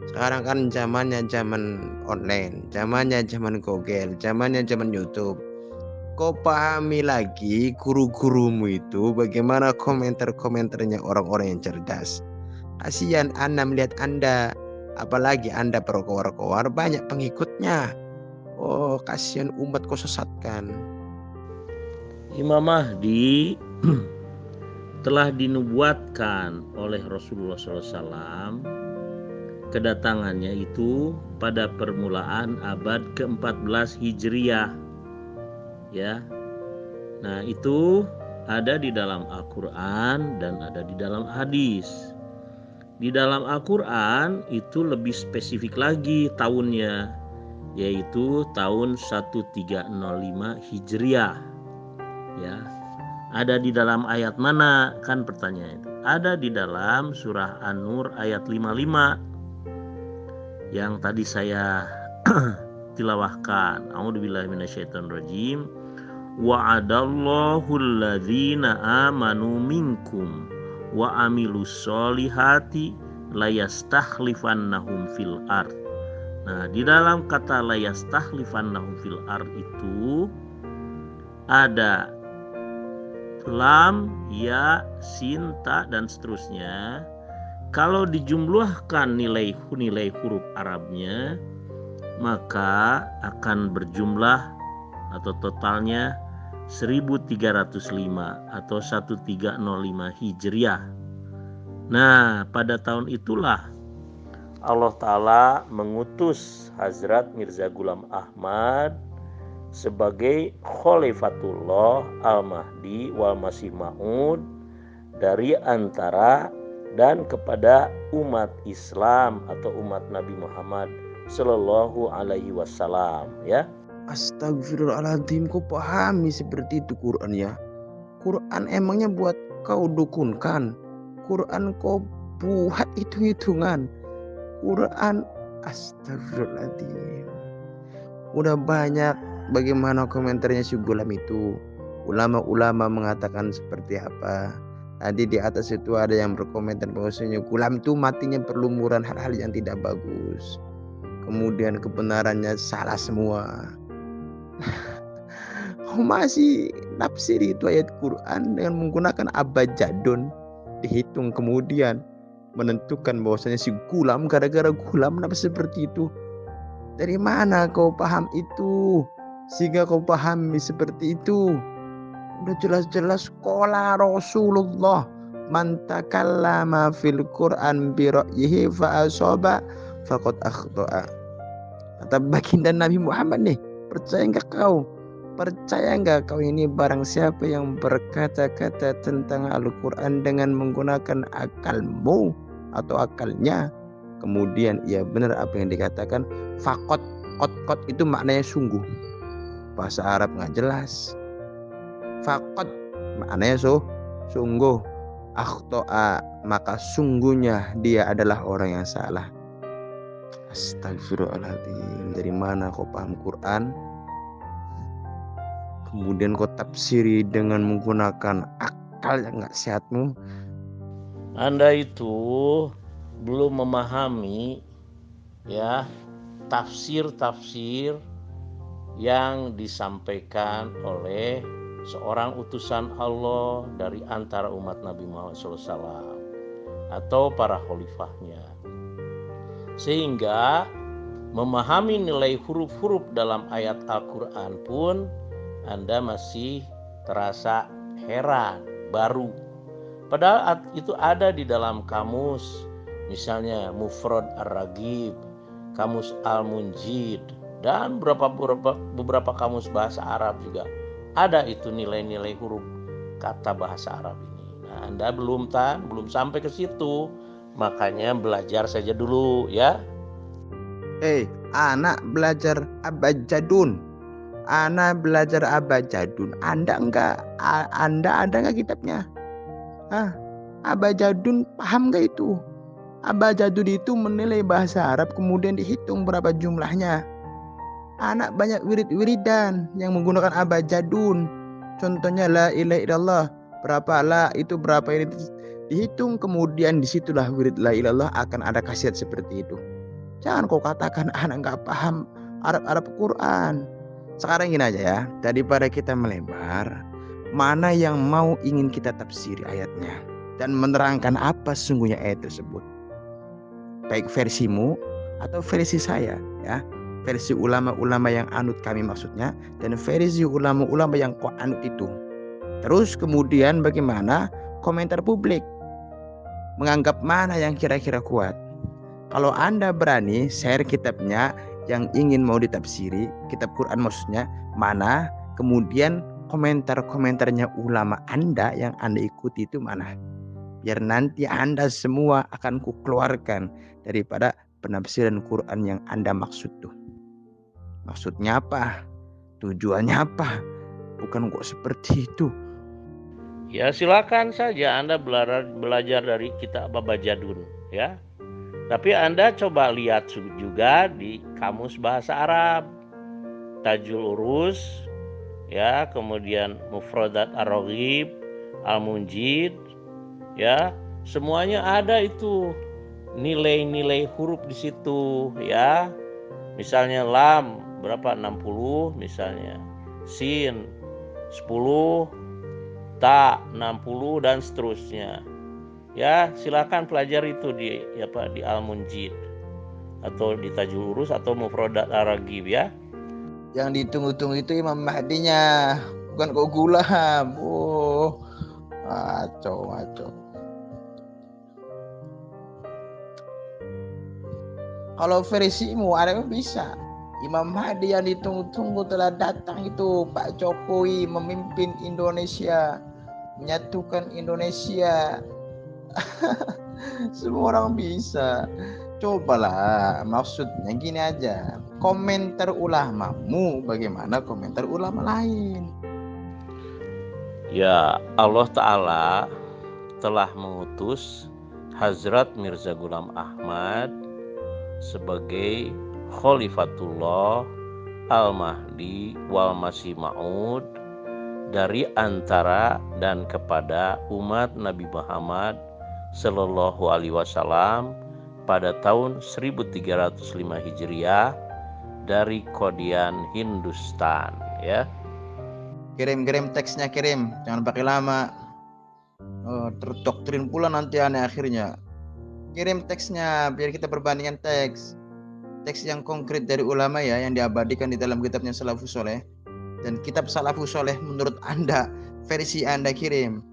Sekarang kan zamannya zaman online, zamannya zaman Google, zamannya zaman YouTube. Kau pahami lagi guru-gurumu itu bagaimana komentar-komentarnya orang-orang yang cerdas. Kasihan Anda melihat Anda, apalagi Anda perkowar-kowar banyak pengikutnya. Oh, kasihan umat kau sesatkan. Imam Mahdi telah dinubuatkan oleh Rasulullah SAW. Kedatangannya itu pada permulaan abad ke-14 Hijriah. Ya. Nah, itu ada di dalam Al-Quran dan ada di dalam hadis. Di dalam Al-Quran itu lebih spesifik lagi tahunnya, yaitu tahun 1305 Hijriah. Ya. Ada di dalam ayat mana? Kan pertanyaan itu. Ada di dalam surah An-Nur ayat 55 yang tadi saya tilawahkan. A'udzubillahi minasyaitonirrajim. Wa'adallahu alladzina amanu minkum wa amilus solihati layastakhlifannahum fil ard. Nah, di dalam kata layastakhlifannahum fil ard itu ada lam, ya, sin, ta, dan seterusnya. Kalau dijumlahkan nilai huruf Arabnya, maka akan berjumlah atau totalnya 1305 atau 1305 Hijriah. Nah, pada tahun itulah Allah Ta'ala mengutus Hazrat Mirza Ghulam Ahmad sebagai Khalifatullah Al-Mahdi wal Masih Maud dari antara dan kepada umat Islam atau umat Nabi Muhammad Sallallahu Alaihi Wasallam, ya. Astagfirullahaladzim, kau pahami seperti itu Quran ya? Quran emangnya buat kau dukunkan? Quran kau buat hitung-hitungan? Quran, astagfirullahaladzim. Udah banyak bagaimana komentarnya si Gulam itu. Ulama-ulama mengatakan seperti apa. Tadi di atas itu ada yang berkomentar bahwasanya Gulam itu matinya berlumuran hal-hal yang tidak bagus. Kemudian kebenarannya salah semua. Masih nafsir itu ayat Quran dengan menggunakan abjadun, dihitung kemudian menentukan bahwasanya si Gulam gara-gara Gulam kenapa seperti itu. Dari mana kau paham itu sehingga kau pahami seperti itu? Udah jelas-jelas qala Rasulullah man takallama fil Quran bi ra'yihi fa asaba faqad akhta'a. Kata baginda Nabi Muhammad nih, percaya enggak kau? Percaya enggak kau ini barang siapa yang berkata-kata tentang Al-Quran dengan menggunakan akalmu atau akalnya, kemudian ia benar apa yang dikatakan, fakot, kot itu maknanya sungguh. Bahasa Arab nggak jelas. Fakot maknanya sungguh. Akhto'a maka sungguhnya dia adalah orang yang salah. Astagfirullahaladzim. Dari mana kau paham Quran? Kemudian kau tafsiri dengan menggunakan akal yang gak sehatmu. Anda itu belum memahami ya tafsir-tafsir yang disampaikan oleh seorang utusan Allah dari antara umat Nabi Muhammad SAW atau para khalifahnya. Sehingga memahami nilai huruf-huruf dalam ayat Al-Quran pun Anda masih terasa heran, baru. Padahal itu ada di dalam kamus, misalnya Mufrad Ar-Raghib, kamus Al-Munjid, dan beberapa kamus bahasa Arab juga. Ada itu nilai-nilai huruf kata bahasa Arab ini. Nah, Anda belum sampai ke situ, makanya belajar saja dulu ya. Anak belajar abjadun. Anak belajar abjadun. Anda enggak? Anda ada enggak kitabnya? Abjadun paham enggak itu? Abjadun itu menilai bahasa Arab kemudian dihitung berapa jumlahnya. Anak banyak wirid-wiridan yang menggunakan abjadun. Contohnya la ilaha illallah. Berapa la itu berapa ini dihitung, kemudian disitulah wirid la ilallah akan ada khasiat seperti itu. Jangan kau katakan anak nggak paham Arab Quran. Sekarang gini aja ya, daripada kita melebar, mana yang mau ingin kita tafsiri ayatnya dan menerangkan apa sesungguhnya ayat tersebut, baik versimu atau versi saya ya, versi ulama-ulama yang anut kami maksudnya, dan versi ulama-ulama yang kau anut itu. Terus kemudian bagaimana komentar publik, menganggap mana yang kira-kira kuat. Kalau Anda berani share kitabnya yang ingin mau ditafsiri, kitab Quran maksudnya, mana, kemudian komentar-komentarnya ulama Anda yang Anda ikuti itu mana. Biar nanti Anda semua akan kukeluarkan daripada penafsiran Quran yang Anda maksud tuh. Maksudnya apa? Tujuannya apa? Bukan kok seperti itu. Ya silakan saja Anda belajar dari kitab Abjadun ya. Tapi Anda coba lihat juga di kamus bahasa Arab, Tajul Urus, ya, kemudian Mufradat Ar-Raghib, Al-Munjid, ya, semuanya ada itu nilai-nilai huruf di situ, ya. Misalnya lam berapa 60 misalnya, sin 10, ta 60 dan seterusnya. Ya, silakan pelajari itu di Al-Munjid atau di Tajul Urus atau Mufradat Ar-Raghib ya. Yang ditunggu-tunggu itu Imam Mahdinya. bukan kok gulam. Oh, ngaco. Kalau versimu ada yang bisa. Imam Mahdi yang ditunggu-tunggu telah datang itu, Pak Jokowi memimpin Indonesia, menyatukan Indonesia. Semua orang bisa. Cobalah, maksudnya gini aja. Komentar ulamamu bagaimana komentar ulama lain. Ya, Allah Ta'ala telah mengutus Hazrat Mirza Ghulam Ahmad sebagai Khalifatullah Al-Mahdi wal Masih Ma'ud dari antara dan kepada umat Nabi Muhammad Sallallahu Alaihi Wasallam pada tahun 1305 Hijriah dari Qadian, Hindustan, ya. Kirim teksnya, kirim, jangan pakai lama. Terdoktrin pula nanti aneh akhirnya. Kirim teksnya biar kita perbandingan teks yang konkret dari ulama ya, yang diabadikan di dalam kitabnya Salafus Soleh. Dan kitab Salafus Soleh menurut Anda, versi Anda kirim.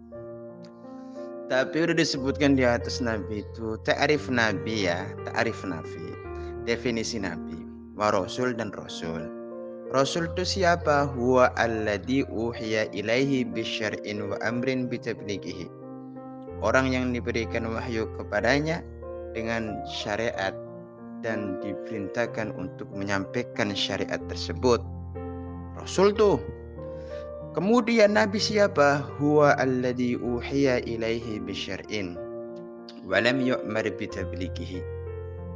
Tapi udah disebutkan di atas Nabi itu ta'rif Nabi ya, ta'rif Nabi, definisi Nabi, wa Rasul dan Rasul. Rasul itu siapa? Huwa alladhi uhiya ilaihi bisyar'in wa amrin bitablighihi. Orang yang diberikan wahyu kepadanya dengan syariat dan diperintahkan untuk menyampaikan syariat tersebut. Rasul tuh. Kemudian Nabi siapa? Huwa alladhi uhiya ilaihi bisyar'in wa lam yu'mar bitablighihi.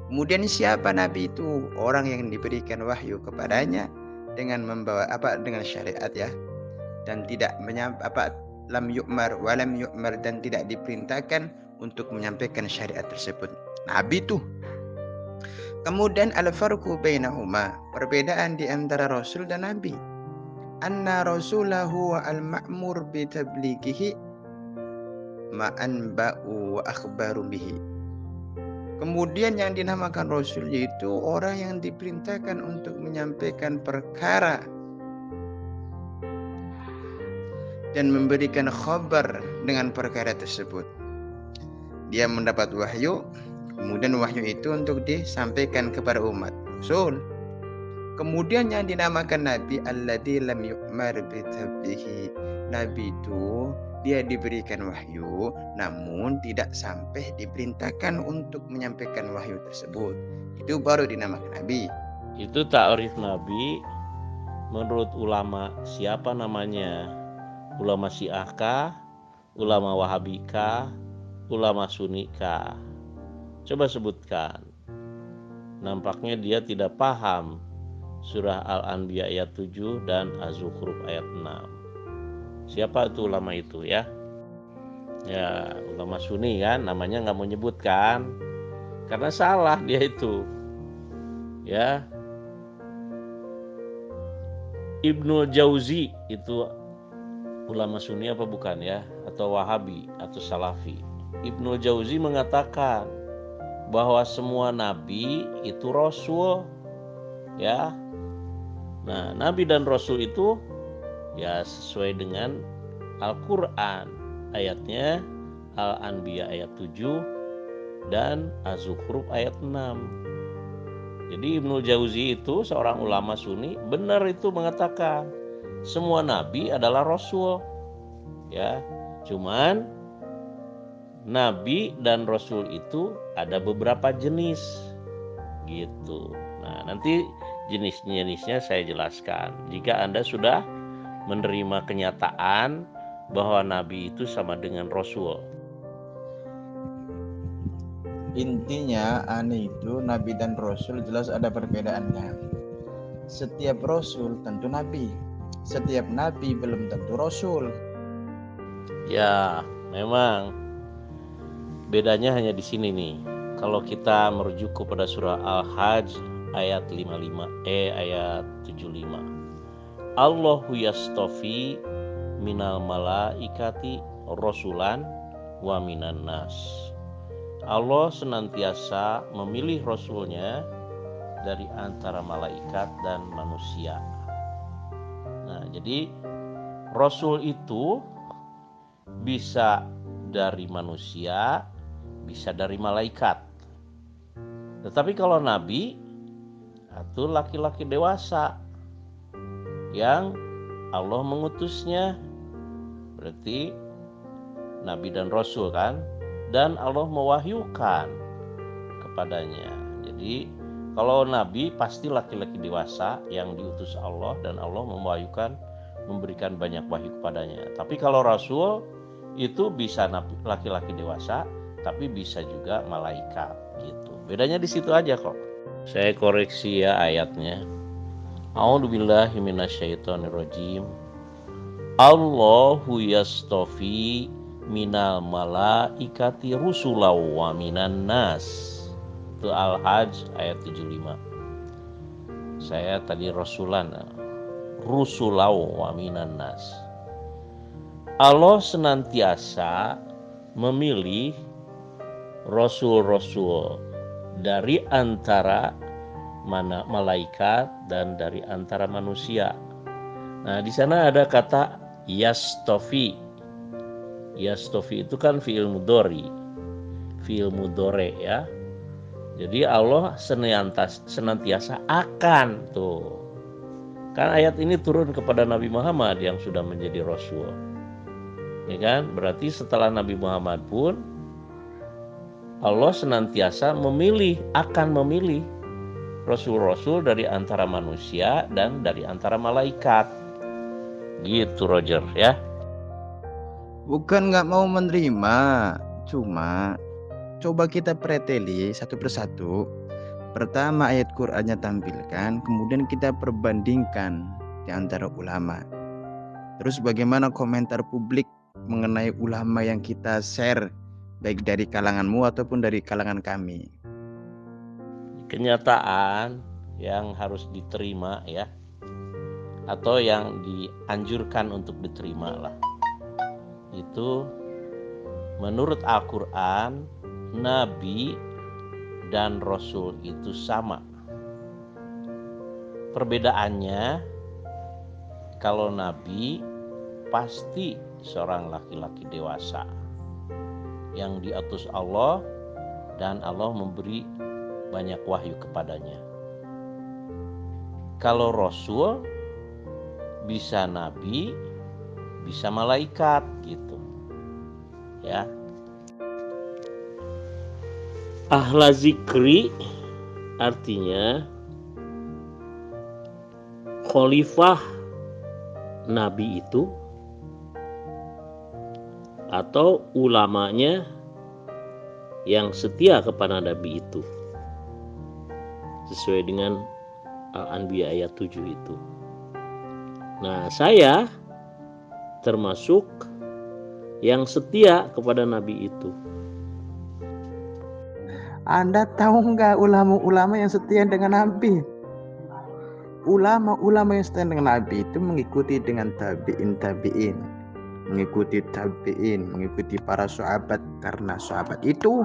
Kemudian siapa Nabi itu? Orang yang diberikan wahyu kepadanya dengan membawa dengan syariat ya, dan tidak lam yu'mar wa lam yu'mar, dan tidak diperintahkan untuk menyampaikan syariat tersebut. Nabi itu. Kemudian al-farqu bainahuma, perbedaan di antara Rasul dan Nabi. Anna rasulahu wa al-ma'mur bitablighihi ma'an ba'u wa akhbaru bihi. Kemudian yang dinamakan Rasul yaitu orang yang diperintahkan untuk menyampaikan perkara dan memberikan khabar dengan perkara tersebut. Dia mendapat wahyu, kemudian wahyu itu untuk disampaikan kepada umat. Rasul. Kemudian yang dinamakan Nabi alladzi lam yu'mar bitablighi. Nabi itu dia diberikan wahyu namun tidak sampai diperintahkan untuk menyampaikan wahyu tersebut. Itu baru dinamakan Nabi. Itu ta'rif Nabi menurut ulama. Siapa namanya? Ulama Syiahkah? Ulama Wahabikah? Ulama Sunnikah? Coba sebutkan. Nampaknya dia tidak paham surah Al-Anbiya ayat 7 dan Az-Zukhruf ayat 6. Siapa itu ulama itu ya? Ya, ulama Sunni kan, namanya nggak mau nyebutkan karena salah dia itu. Ya, Ibnu Jauzi itu ulama Sunni apa bukan ya? Atau Wahabi atau Salafi? Ibnu Jauzi mengatakan bahwa semua nabi itu rasul, ya. Nah, nabi dan rasul itu ya sesuai dengan Al-Quran, ayatnya Al-Anbiya ayat 7 dan Az-Zukhruf ayat 6. Jadi Ibnu Jauzi itu seorang ulama Sunni benar itu mengatakan semua nabi adalah rasul, ya. Cuman nabi dan rasul itu ada beberapa jenis gitu. Nah, nanti jenis-jenisnya saya jelaskan jika Anda sudah menerima kenyataan bahwa nabi itu sama dengan rasul. Intinya aneh itu nabi dan rasul jelas ada perbedaannya. Setiap rasul tentu nabi, setiap nabi belum tentu rasul. Ya, memang bedanya hanya di sini nih. Kalau kita merujuk kepada surah Al-Hajj ayat 75 Allahu yastafi minal malaikati rasulan wa minan nas. Allah senantiasa memilih rasulnya dari antara malaikat dan manusia. Nah, jadi Rasul itu bisa dari manusia, bisa dari malaikat. Tetapi kalau nabi itu laki-laki dewasa yang Allah mengutusnya, berarti nabi dan rasul kan, dan Allah mewahyukan kepadanya. Jadi kalau nabi pasti laki-laki dewasa yang diutus Allah dan Allah mewahyukan, memberikan banyak wahyu kepadanya. Tapi kalau rasul itu bisa laki-laki dewasa, tapi bisa juga malaikat gitu. Bedanya di situ aja kok. Saya koreksi ya ayatnya. A'udzubillahi minasyaitonirrajim. Allahu yastofi minal malaikati rusulau wa minan nas. Itu Al-Hajj ayat 75. Saya tadi rusulau wa minan nas. Allah senantiasa memilih rasul-rasul dari antara malaikat dan dari antara manusia. Nah, di sana ada kata yastofi. Yastofi itu kan fi'il mudhari, fi'il mudhari ya. Jadi Allah senantiasa akan tuh. Kan ayat ini turun kepada Nabi Muhammad yang sudah menjadi rasul. Ya kan? Berarti setelah Nabi Muhammad pun Allah senantiasa akan memilih rasul-rasul dari antara manusia dan dari antara malaikat. Gitu Roger ya. Bukan nggak mau menerima, cuma coba kita preteli satu persatu. Pertama ayat Qur'annya tampilkan, kemudian kita perbandingkan di antara ulama. Terus bagaimana komentar publik mengenai ulama yang kita share, baik dari kalanganmu ataupun dari kalangan kami. Kenyataan yang harus diterima ya, atau yang dianjurkan untuk diterima lah, itu menurut Al-Quran Nabi dan Rasul itu sama. Perbedaannya, kalau Nabi pasti seorang laki-laki dewasa yang diutus Allah dan Allah memberi banyak wahyu kepadanya. Kalau Rasul bisa nabi, bisa malaikat gitu. Ya. Ahla zikri artinya khalifah nabi itu atau ulamanya yang setia kepada nabi itu, sesuai dengan Al-Anbiya ayat 7 itu. Nah, saya termasuk yang setia kepada nabi itu. Anda tahu nggak ulama-ulama yang setia dengan Nabi? Ulama-ulama yang setia dengan Nabi itu mengikuti dengan tabi'in, mengikuti para sahabat, karena sahabat itu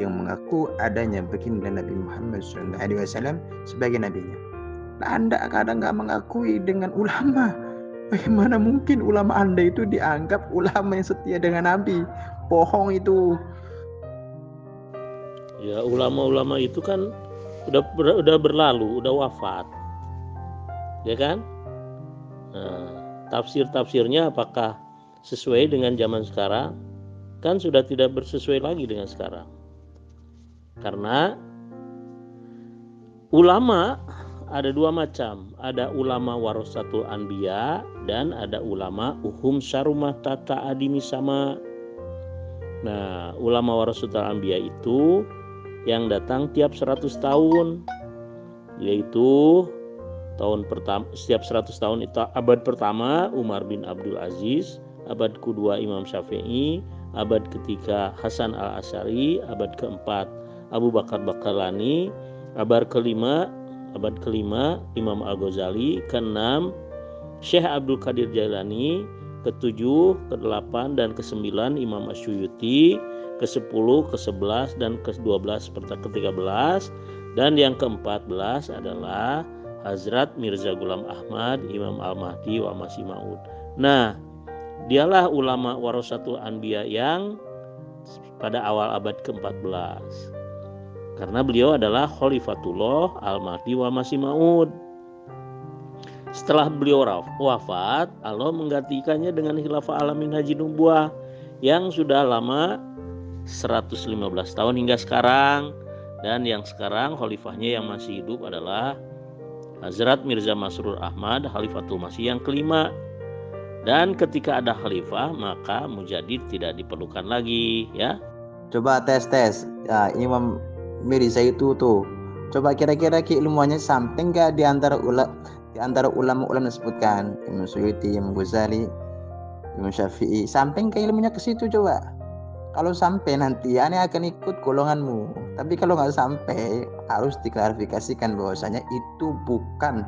yang mengaku adanya baginda Nabi Muhammad SAW sebagai nabinya. Nah, Anda kadang nggak mengakui dengan ulama. Bagaimana mungkin ulama Anda itu dianggap ulama yang setia dengan Nabi? Bohong itu. Ya, ulama-ulama itu kan udah berlalu, udah wafat, ya kan? Nah, tafsir-tafsirnya apakah sesuai dengan zaman sekarang? Kan sudah tidak bersesuai lagi dengan sekarang. Karena ulama ada dua macam, ada ulama warasatul anbiya dan ada ulama uhum syarumah tata adimi sama. Nah, ulama warasatul anbiya itu yang datang tiap 100 tahun, yaitu tahun pertama, setiap 100 tahun itu abad pertama Umar bin Abdul Aziz, abad kedua Imam Syafi'i, abad ketiga Hasan al-Asy'ari, abad keempat Abu Bakar Bakalani, abad kelima Imam Al-Ghazali, keenam Syekh Abdul Qadir Jailani, ketujuh, kedelapan dan kesembilan Imam Asyuyuti, ke-10, ke-11 dan ke-12 serta ke-13, dan yang ke-14 adalah Hazrat Mirza Ghulam Ahmad, Imam Al-Mahdi wa Masih Maud. Nah, dialah ulama warasatul anbiya yang pada awal abad ke-14. Karena beliau adalah Khalifatullah Al-Mahdi wal Masih Maud. Setelah beliau wafat, Allah menggantikannya dengan khilafah alamin haji nubuah yang sudah lama 115 tahun hingga sekarang. Dan yang sekarang khalifahnya yang masih hidup adalah Hazrat Mirza Masrur Ahmad, Khalifatul Masih yang kelima. Dan ketika ada khalifah, maka mujadid tidak diperlukan lagi, ya. Coba tes ya, Imam Mirza itu tuh, coba kira-kira keilmuannya sampai nggak di antara ulama-ulama disebutkan Imam Suyuti, Imam Ghazali, Imam Syafi'i, sampai ke ilmunya ke situ coba. Kalau sampai nanti aneh akan ikut golonganmu. Tapi kalau nggak sampai, harus diklarifikasikan bahwasanya itu bukan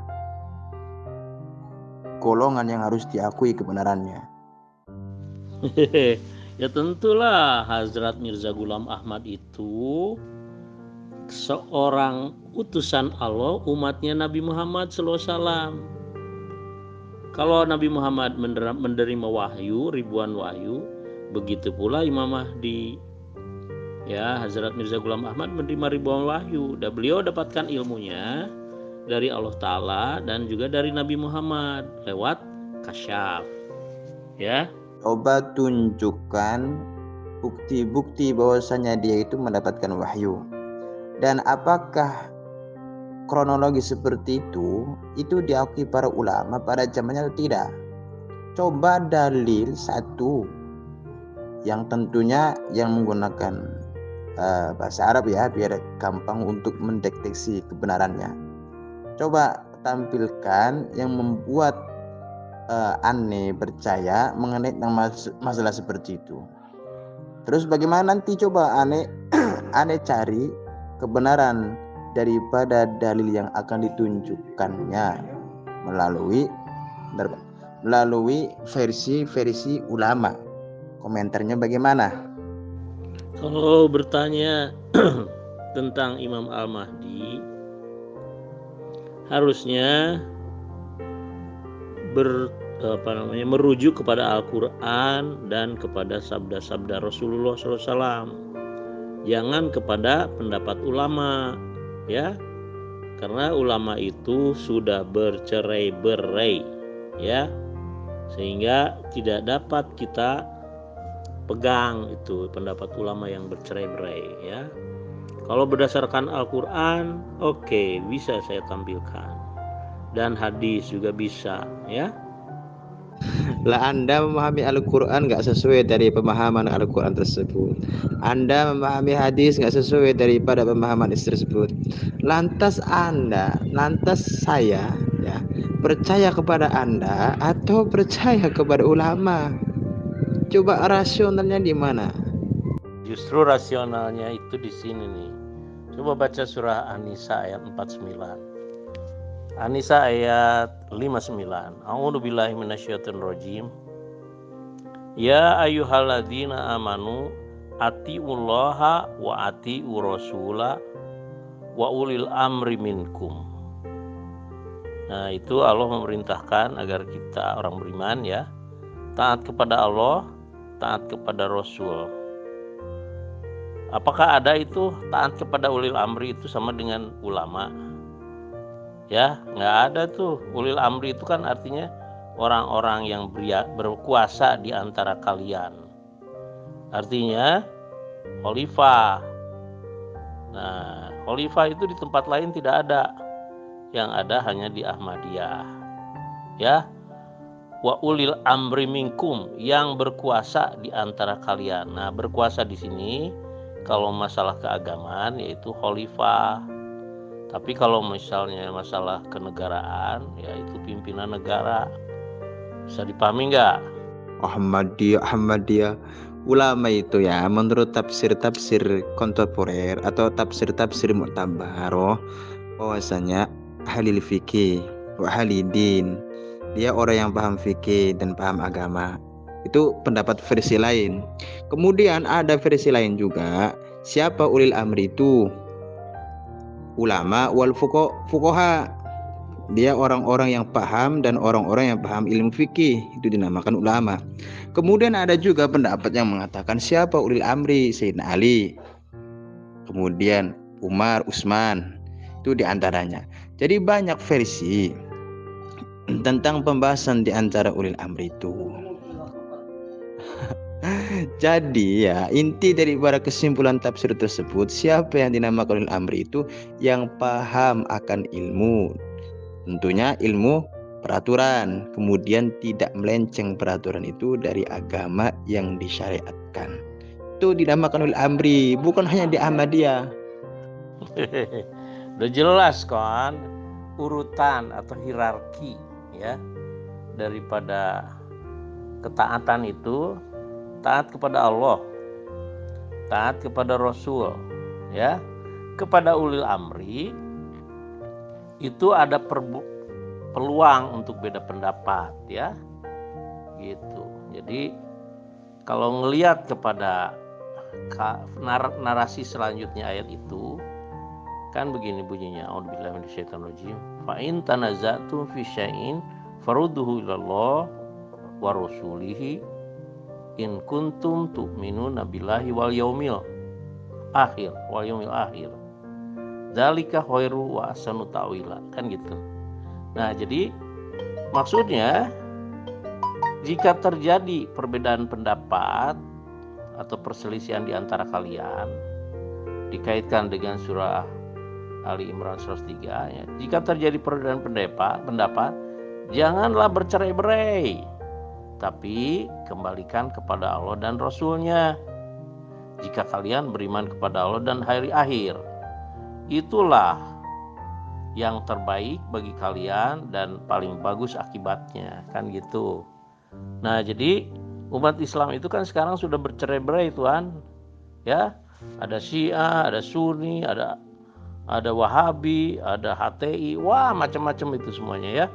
golongan yang harus diakui kebenarannya. Ya tentulah Hazrat Mirza Ghulam Ahmad itu seorang utusan Allah, umatnya Nabi Muhammad SAW. Kalau Nabi Muhammad menerima wahyu, ribuan wahyu, begitu pula Imam Mahdi. Ya, Hazrat Mirza Ghulam Ahmad menerima ribuan wahyu, dan beliau dapatkan ilmunya dari Allah Ta'ala dan juga dari Nabi Muhammad lewat kasyaf. Ya. Coba tunjukkan bukti-bukti bahwasanya dia itu mendapatkan wahyu. Dan apakah kronologi seperti itu diakui para ulama pada zamannya atau tidak? Coba dalil satu yang tentunya yang menggunakan bahasa Arab ya, biar gampang untuk mendeteksi kebenarannya. Coba tampilkan yang membuat aneh percaya mengenai masalah seperti itu. Terus bagaimana nanti coba aneh cari kebenaran daripada dalil yang akan ditunjukkannya melalui versi ulama. Komentarnya bagaimana? Kalau bertanya tentang Imam Al-Mahdi, harusnya merujuk kepada Al-Quran dan kepada sabda-sabda Rasulullah SAW. Jangan kepada pendapat ulama, ya, karena ulama itu sudah bercerai-berai, ya, sehingga tidak dapat kita pegang itu pendapat ulama yang bercerai-berai, ya. Kalau berdasarkan Al-Quran, oke, bisa saya tampilkan. Dan hadis juga bisa, ya. Lah Anda memahami Al-Quran nggak sesuai dari pemahaman Al-Quran tersebut. Anda memahami hadis nggak sesuai daripada pemahaman hadis tersebut. Lantas saya ya percaya kepada Anda atau percaya kepada ulama? Coba rasionalnya di mana? Justru rasionalnya itu di sini nih. Coba baca surah An-Nisa ayat 49. An-Nisa ayat 59. A'udzubillahi minasyaitonirrajim. Ya ayyuhalladzina amanu atiullaha wa atiu rasula wa ulil amri minkum. Nah, itu Allah memerintahkan agar kita orang beriman ya taat kepada Allah, taat kepada Rasul. Apakah ada itu taat kepada ulil amri itu sama dengan ulama? Ya, nggak ada tuh. Ulil amri itu kan artinya orang-orang yang berkuasa di antara kalian. Artinya khalifah. Nah, khalifah itu di tempat lain tidak ada. Yang ada hanya di Ahmadiyah. Ya. Wa ulil amri minkum, yang berkuasa di antara kalian. Nah, berkuasa di sini kalau masalah keagamaan yaitu khalifah. Tapi kalau misalnya masalah kenegaraan, ya itu pimpinan negara. Bisa dipahami nggak? Ahmadiyah ulama itu ya, menurut tafsir kontemporer atau tafsir mu'tabar, bahwasanya ahli fikih wa ahli din, dia orang yang paham fikih dan paham agama. Itu pendapat versi lain. Kemudian ada versi lain juga, siapa ulil amri itu? Ulama wal fuqaha. Dia orang-orang yang paham dan orang-orang yang paham ilmu fikih, itu dinamakan ulama. Kemudian ada juga pendapat yang mengatakan siapa ulil amri, Sayyidina Ali, kemudian Umar, Utsman, itu diantaranya. Jadi banyak versi tentang pembahasan di antara ulil amri itu. Jadi ya, inti daripada kesimpulan tafsir tersebut, siapa yang dinamakan ulil amri itu yang paham akan ilmu, tentunya ilmu peraturan, kemudian tidak melenceng peraturan itu dari agama yang disyariatkan. Itu dinamakan ulil amri, bukan hanya di Ahmadiyah. Udah jelas kan urutan atau hierarki ya daripada ketaatan itu. Taat kepada Allah, taat kepada Rasul, ya, kepada ulil amri itu ada peluang untuk beda pendapat, ya, gitu. Jadi kalau ngelihat kepada narasi selanjutnya ayat itu, kan begini bunyinya, a'udzubillahi minasyaitonirrajim, fa in tanaza'tum fi syai'in farudduhu ilallah wa rasulihi in kuntum tu'minuna billahi wal yaumil akhir dzalika khairu wa ahsanu ta'wila, kan gitu. Nah, jadi maksudnya jika terjadi perbedaan pendapat atau perselisihan di antara kalian dikaitkan dengan surah Ali Imran 103 ya, jika terjadi perbedaan pendapat janganlah bercerai-berai, tapi kembalikan kepada Allah dan Rasul-Nya. Jika kalian beriman kepada Allah dan hari akhir, itulah yang terbaik bagi kalian dan paling bagus akibatnya, kan gitu. Nah, jadi umat Islam itu kan sekarang sudah bercerai-berai, Tuhan. Ya, ada Syiah, ada Sunni, ada Wahabi, ada HTI, wah macam-macam itu semuanya ya.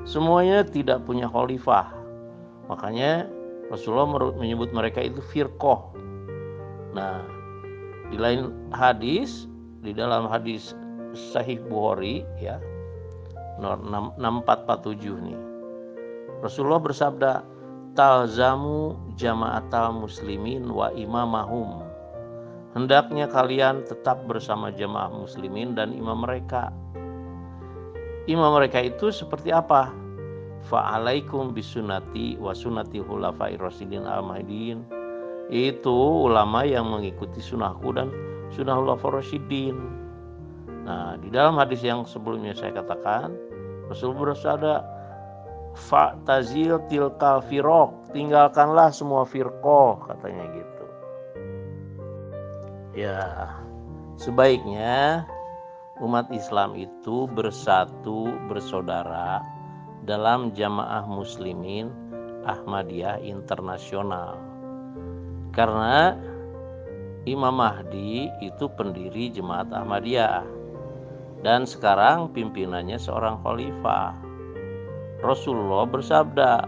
Semuanya tidak punya khalifah. Makanya Rasulullah menyebut mereka itu firqoh. Nah, di lain hadis, di dalam hadis Sahih Bukhari ya, 6447 nih. Rasulullah bersabda, "Talzamu jama'atal muslimin wa imamahum." Hendaknya kalian tetap bersama jamaah muslimin dan imam mereka. Imam mereka itu seperti apa? Fa'alaikum bisunati wa sunati khulafair rasyidin al-mahdiyyin. Itu ulama yang mengikuti sunnahku dan sunnah khulafair rasyidin. Nah, di dalam hadis yang sebelumnya saya katakan, Rasul bersabda, fa'tazil tilkal firaq, tinggalkanlah semua firqah, katanya gitu. Ya, sebaiknya umat Islam itu bersatu, bersaudara dalam jamaah muslimin Ahmadiyah internasional. Karena Imam Mahdi itu pendiri jemaat Ahmadiyah dan sekarang pimpinannya seorang khalifah. Rasulullah bersabda,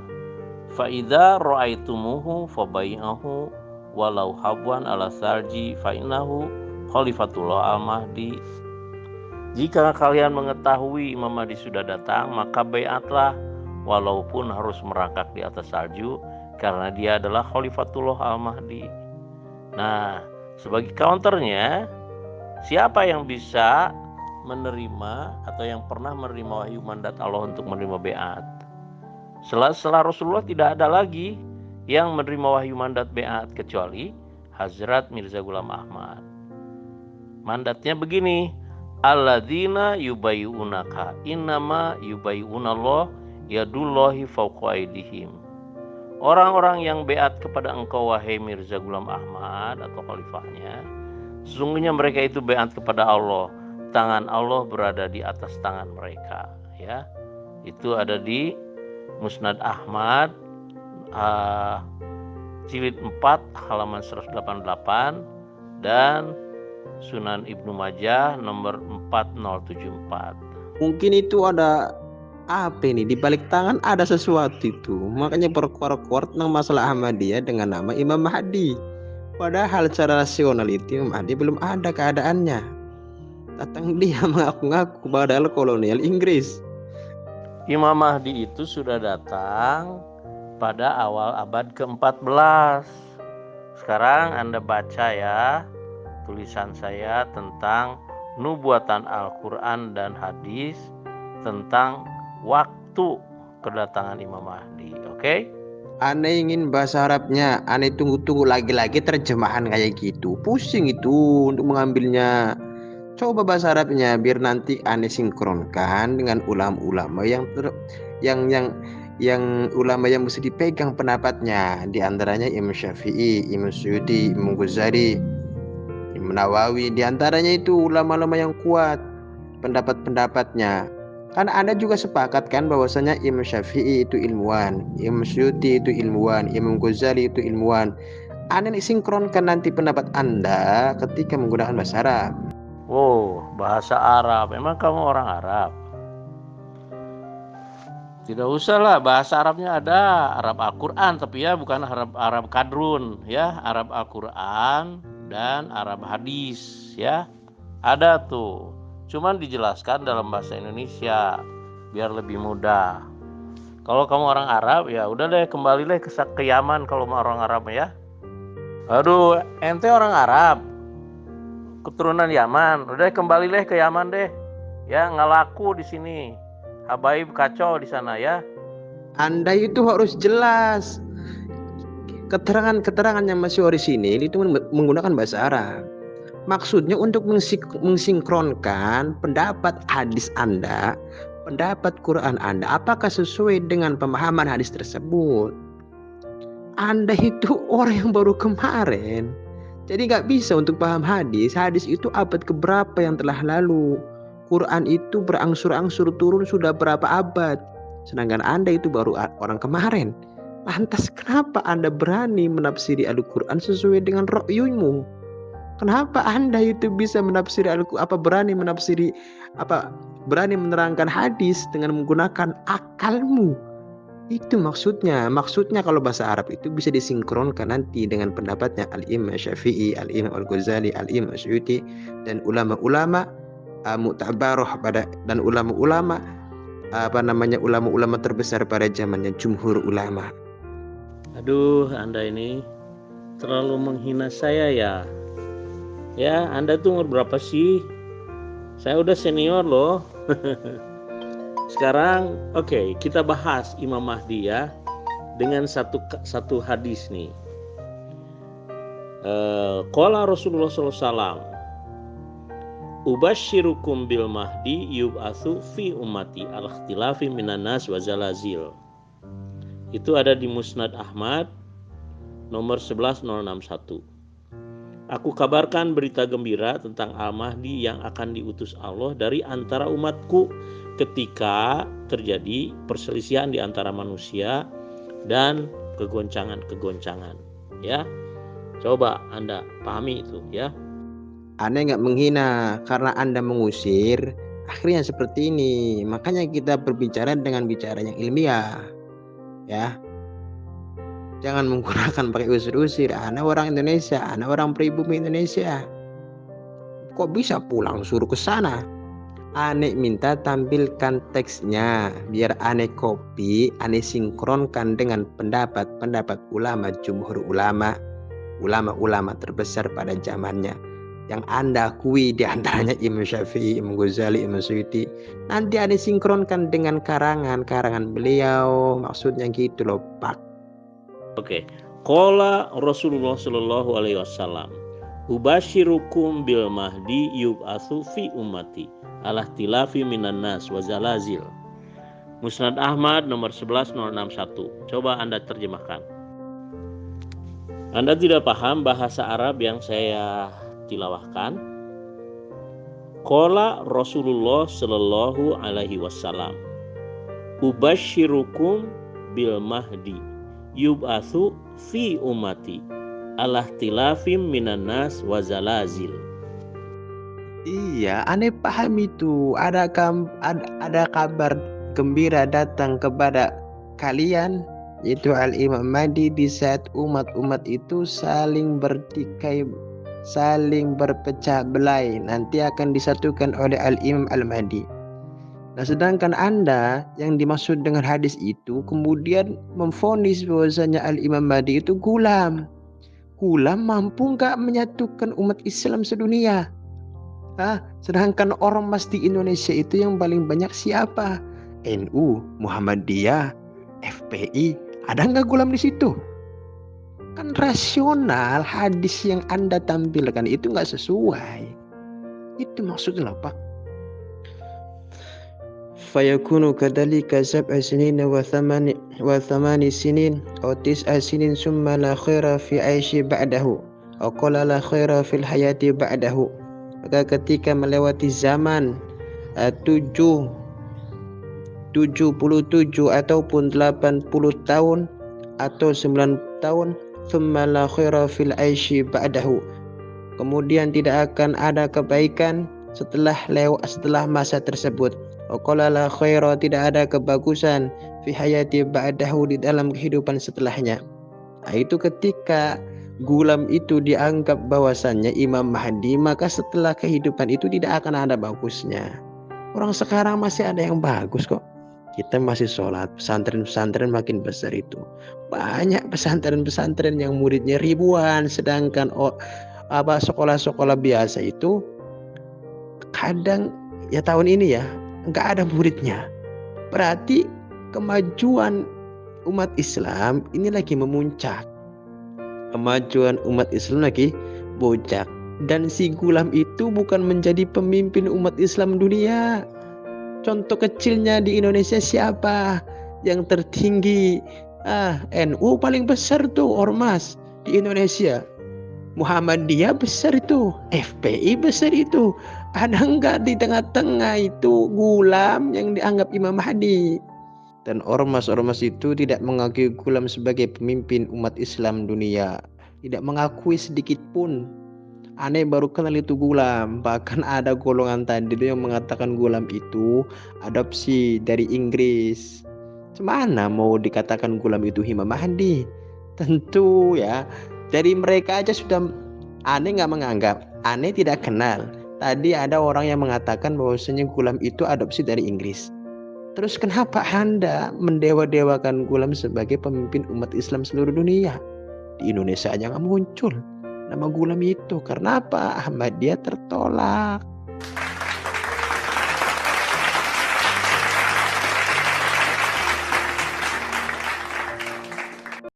fa idza ra'aitumuhu fabai'ahu walau habwan ala salji fa innahu khalifatullah al-mahdi. Jika kalian mengetahui Imam Mahdi sudah datang, maka baiatlah walaupun harus merangkak di atas salju, karena dia adalah khalifatullah al-mahdi. Nah, sebagai counternya, siapa yang bisa menerima atau yang pernah menerima wahyu mandat Allah untuk menerima baiat? Setelah Rasulullah tidak ada lagi yang menerima wahyu mandat baiat kecuali Hazrat Mirza Ghulam Ahmad. Mandatnya begini, alladzina yubayyunaka innama yubayyunallah yadullahi fawqa aydihim. Orang-orang yang baiat kepada engkau wahai Mirza Ghulam Ahmad atau khalifahnya, sesungguhnya mereka itu baiat kepada Allah, tangan Allah berada di atas tangan mereka, ya. Itu ada di Musnad Ahmad jilid 4 halaman 188 dan Sunan Ibnu Majah nomor 4074. Mungkin itu ada apa ini, di balik tangan ada sesuatu itu. Makanya berkuar-kuar tentang masalah Ahmadiyah dengan nama Imam Mahdi. Padahal secara rasional itu Imam Mahdi belum ada keadaannya. Datang dia mengaku-ngaku padahal kolonial Inggris. Imam Mahdi itu sudah datang pada awal abad ke-14. Sekarang Anda baca ya tulisan saya tentang nubuatan Al-Quran dan hadis tentang waktu kedatangan Imam Mahdi. Oke? Aneh ingin bahasa Arabnya, aneh tunggu-tunggu lagi-lagi terjemahan kayak gitu. Pusing itu untuk mengambilnya. Coba bahasa Arabnya biar nanti aneh sinkronkan dengan ulama-ulama yang ulama yang mesti dipegang pendapatnya. Di antaranya Imam Syafi'i, Imam Suyuti, Imam Ghazali, Imam Nawawi. Di antaranya itu ulama-ulama yang kuat pendapat-pendapatnya. Kan Anda juga sepakat kan bahwasanya Imam Syafi'i itu ilmuwan, Imam Suyuti itu ilmuwan, Imam Ghazali itu ilmuwan. Anda sinkronkan nanti pendapat Anda ketika menggunakan bahasa Arab. Wow, bahasa Arab. Emang kamu orang Arab? Tidak usah lah, bahasa Arabnya ada, Arab Al-Quran, tapi ya bukan Arab Kadrun, ya, Arab Al-Quran dan Arab Hadis, ya, ada tuh. Cuman dijelaskan dalam bahasa Indonesia biar lebih mudah. Kalau kamu orang Arab, ya udah deh, kembali deh ke Yaman kalau mau orang Arab ya. Aduh, ente orang Arab, keturunan Yaman, udah kembali deh ke Yaman deh, ya nggak laku di sini. Habaib kacau di sana ya. Anda itu harus jelas. Keterangan-keterangan yang masih orisinil itu menggunakan bahasa Arab. Maksudnya untuk mensinkronkan pendapat hadis Anda, pendapat Quran Anda, apakah sesuai dengan pemahaman hadis tersebut. Anda itu orang yang baru kemarin. Jadi nggak bisa untuk paham hadis. Hadis itu abad keberapa yang telah lalu. Quran itu berangsur-angsur turun sudah berapa abad. Sedangkan Anda itu baru orang kemarin. Lantas kenapa Anda berani menafsiri Al-Quran sesuai dengan ro'yumu? Kenapa Anda itu bisa menafsiri berani menafsiri berani menerangkan hadis dengan menggunakan akalmu? Itu maksudnya. Maksudnya kalau bahasa Arab itu bisa disinkronkan nanti dengan pendapatnya Al-Imam Syafi'i, Al-Imam Al-Ghazali, Al-Imam Suyuti dan ulama-ulama mu'tabarah dan ulama-ulama ulama-ulama terbesar pada zamannya jumhur ulama. Aduh, Anda ini terlalu menghina saya ya. Ya, Anda tuh umur berapa sih? Saya udah senior loh. Sekarang, oke, kita bahas Imam Mahdi ya dengan satu hadis nih. Qala Rasulullah SAW, Ubashirukum bil Mahdi yub'atsu fi ummati al-ikhtilafi minan nas wa zalazil. Itu ada di Musnad Ahmad nomor 11061. Aku kabarkan berita gembira tentang Al-Mahdi yang akan diutus Allah dari antara umatku ketika terjadi perselisihan di antara manusia dan kegoncangan-kegoncangan. Ya, coba Anda pahami itu ya. Anda nggak menghina karena Anda mengusir, akhirnya seperti ini. Makanya kita berbicara dengan bicara yang ilmiah, ya. Jangan menggunakan pakai usir-usir. Anda orang Indonesia, Anda orang pribumi Indonesia. Kok bisa pulang suruh ke sana? Ane minta tampilkan teksnya, biar ane copy, ane sinkronkan dengan pendapat ulama jumhur ulama terbesar pada zamannya. Yang Anda akui di antaranya Imam Syafi'i, Imam Ghazali, Imam Suyuti. Nanti ane sinkronkan dengan karangan beliau. Maksudnya gitu loh, Pak. Oke, qala Rasulullah sallallahu alaihi wasallam, Ubashirukum bil Mahdi yub'atsu fi ummati ala ikhtilafi minan nas wa zalazil. Musnad Ahmad nomor 11061. Coba Anda terjemahkan. Anda tidak paham bahasa Arab yang saya tilawahkan? Qala Rasulullah sallallahu alaihi wasallam, Ubashirukum bil Mahdi yub'atsu fi ummati ala ikhtilafim minan nas wa zalazil. Iya, aneh paham itu. Ada kabar gembira datang kepada kalian, yaitu Al-Imam Mahdi di saat umat-umat itu saling bertikai, saling berpecah belah. Nanti akan disatukan oleh Al-Imam Al-Mahdi. Nah, sedangkan Anda yang dimaksud dengan hadis itu kemudian memvonis bahwasanya Al-Imam Mahdi itu gulam. Gulam mampu nggak menyatukan umat Islam sedunia? Sedangkan ormas di Indonesia itu yang paling banyak siapa? NU, Muhammadiyah, FPI. Ada nggak gulam di situ? Kan rasional hadis yang Anda tampilkan itu nggak sesuai. Itu maksudnya apa? Fayakunu kadzalika sab'a sinin wa thamani sinin aw tis'a sinin summa la khaira fi 'aishi ba'dahu aw qala la khaira fil hayati ba'dahu. Maka ketika melewati zaman 77 ataupun 80 tahun atau 90 tahun, thumma la khaira fil 'aishi ba'dahu. Kemudian tidak akan ada kebaikan setelah masa tersebut. Qala la khaira, tidak ada kebagusan fi hayati ba'dahu, di dalam kehidupan setelahnya. Itu ketika gulam itu dianggap bahwasannya Imam Mahdi, maka setelah kehidupan itu tidak akan ada bagusnya. Orang sekarang masih ada yang bagus kok. Kita masih sholat, pesantren-pesantren makin besar itu. Banyak pesantren-pesantren yang muridnya ribuan, sedangkan sekolah-sekolah biasa itu kadang ya tahun ini ya nggak ada muridnya. Berarti kemajuan umat Islam ini lagi memuncak. Kemajuan umat Islam lagi bocak. Dan si gulam itu bukan menjadi pemimpin umat Islam dunia. Contoh kecilnya di Indonesia siapa? Yang tertinggi NU paling besar tuh ormas di Indonesia. Muhammadiyah besar itu, FPI besar itu. Ada enggak di tengah-tengah itu gulam yang dianggap Imam Mahdi? Dan ormas-ormas itu tidak mengakui gulam sebagai pemimpin umat Islam dunia. Tidak mengakui sedikit pun. Aneh baru kenal itu gulam. Bahkan ada golongan tadi yang mengatakan gulam itu adopsi dari Inggris. Cemana mau dikatakan gulam itu Imam Mahdi? Tentu ya, dari mereka aja sudah aneh nggak menganggap, aneh tidak kenal. Tadi ada orang yang mengatakan bahwasanya gulam itu adopsi dari Inggris. Terus kenapa Anda mendewa-dewakan gulam sebagai pemimpin umat Islam seluruh dunia? Di Indonesia aja nggak muncul nama gulam itu. Karena apa? Ahmadiyah tertolak.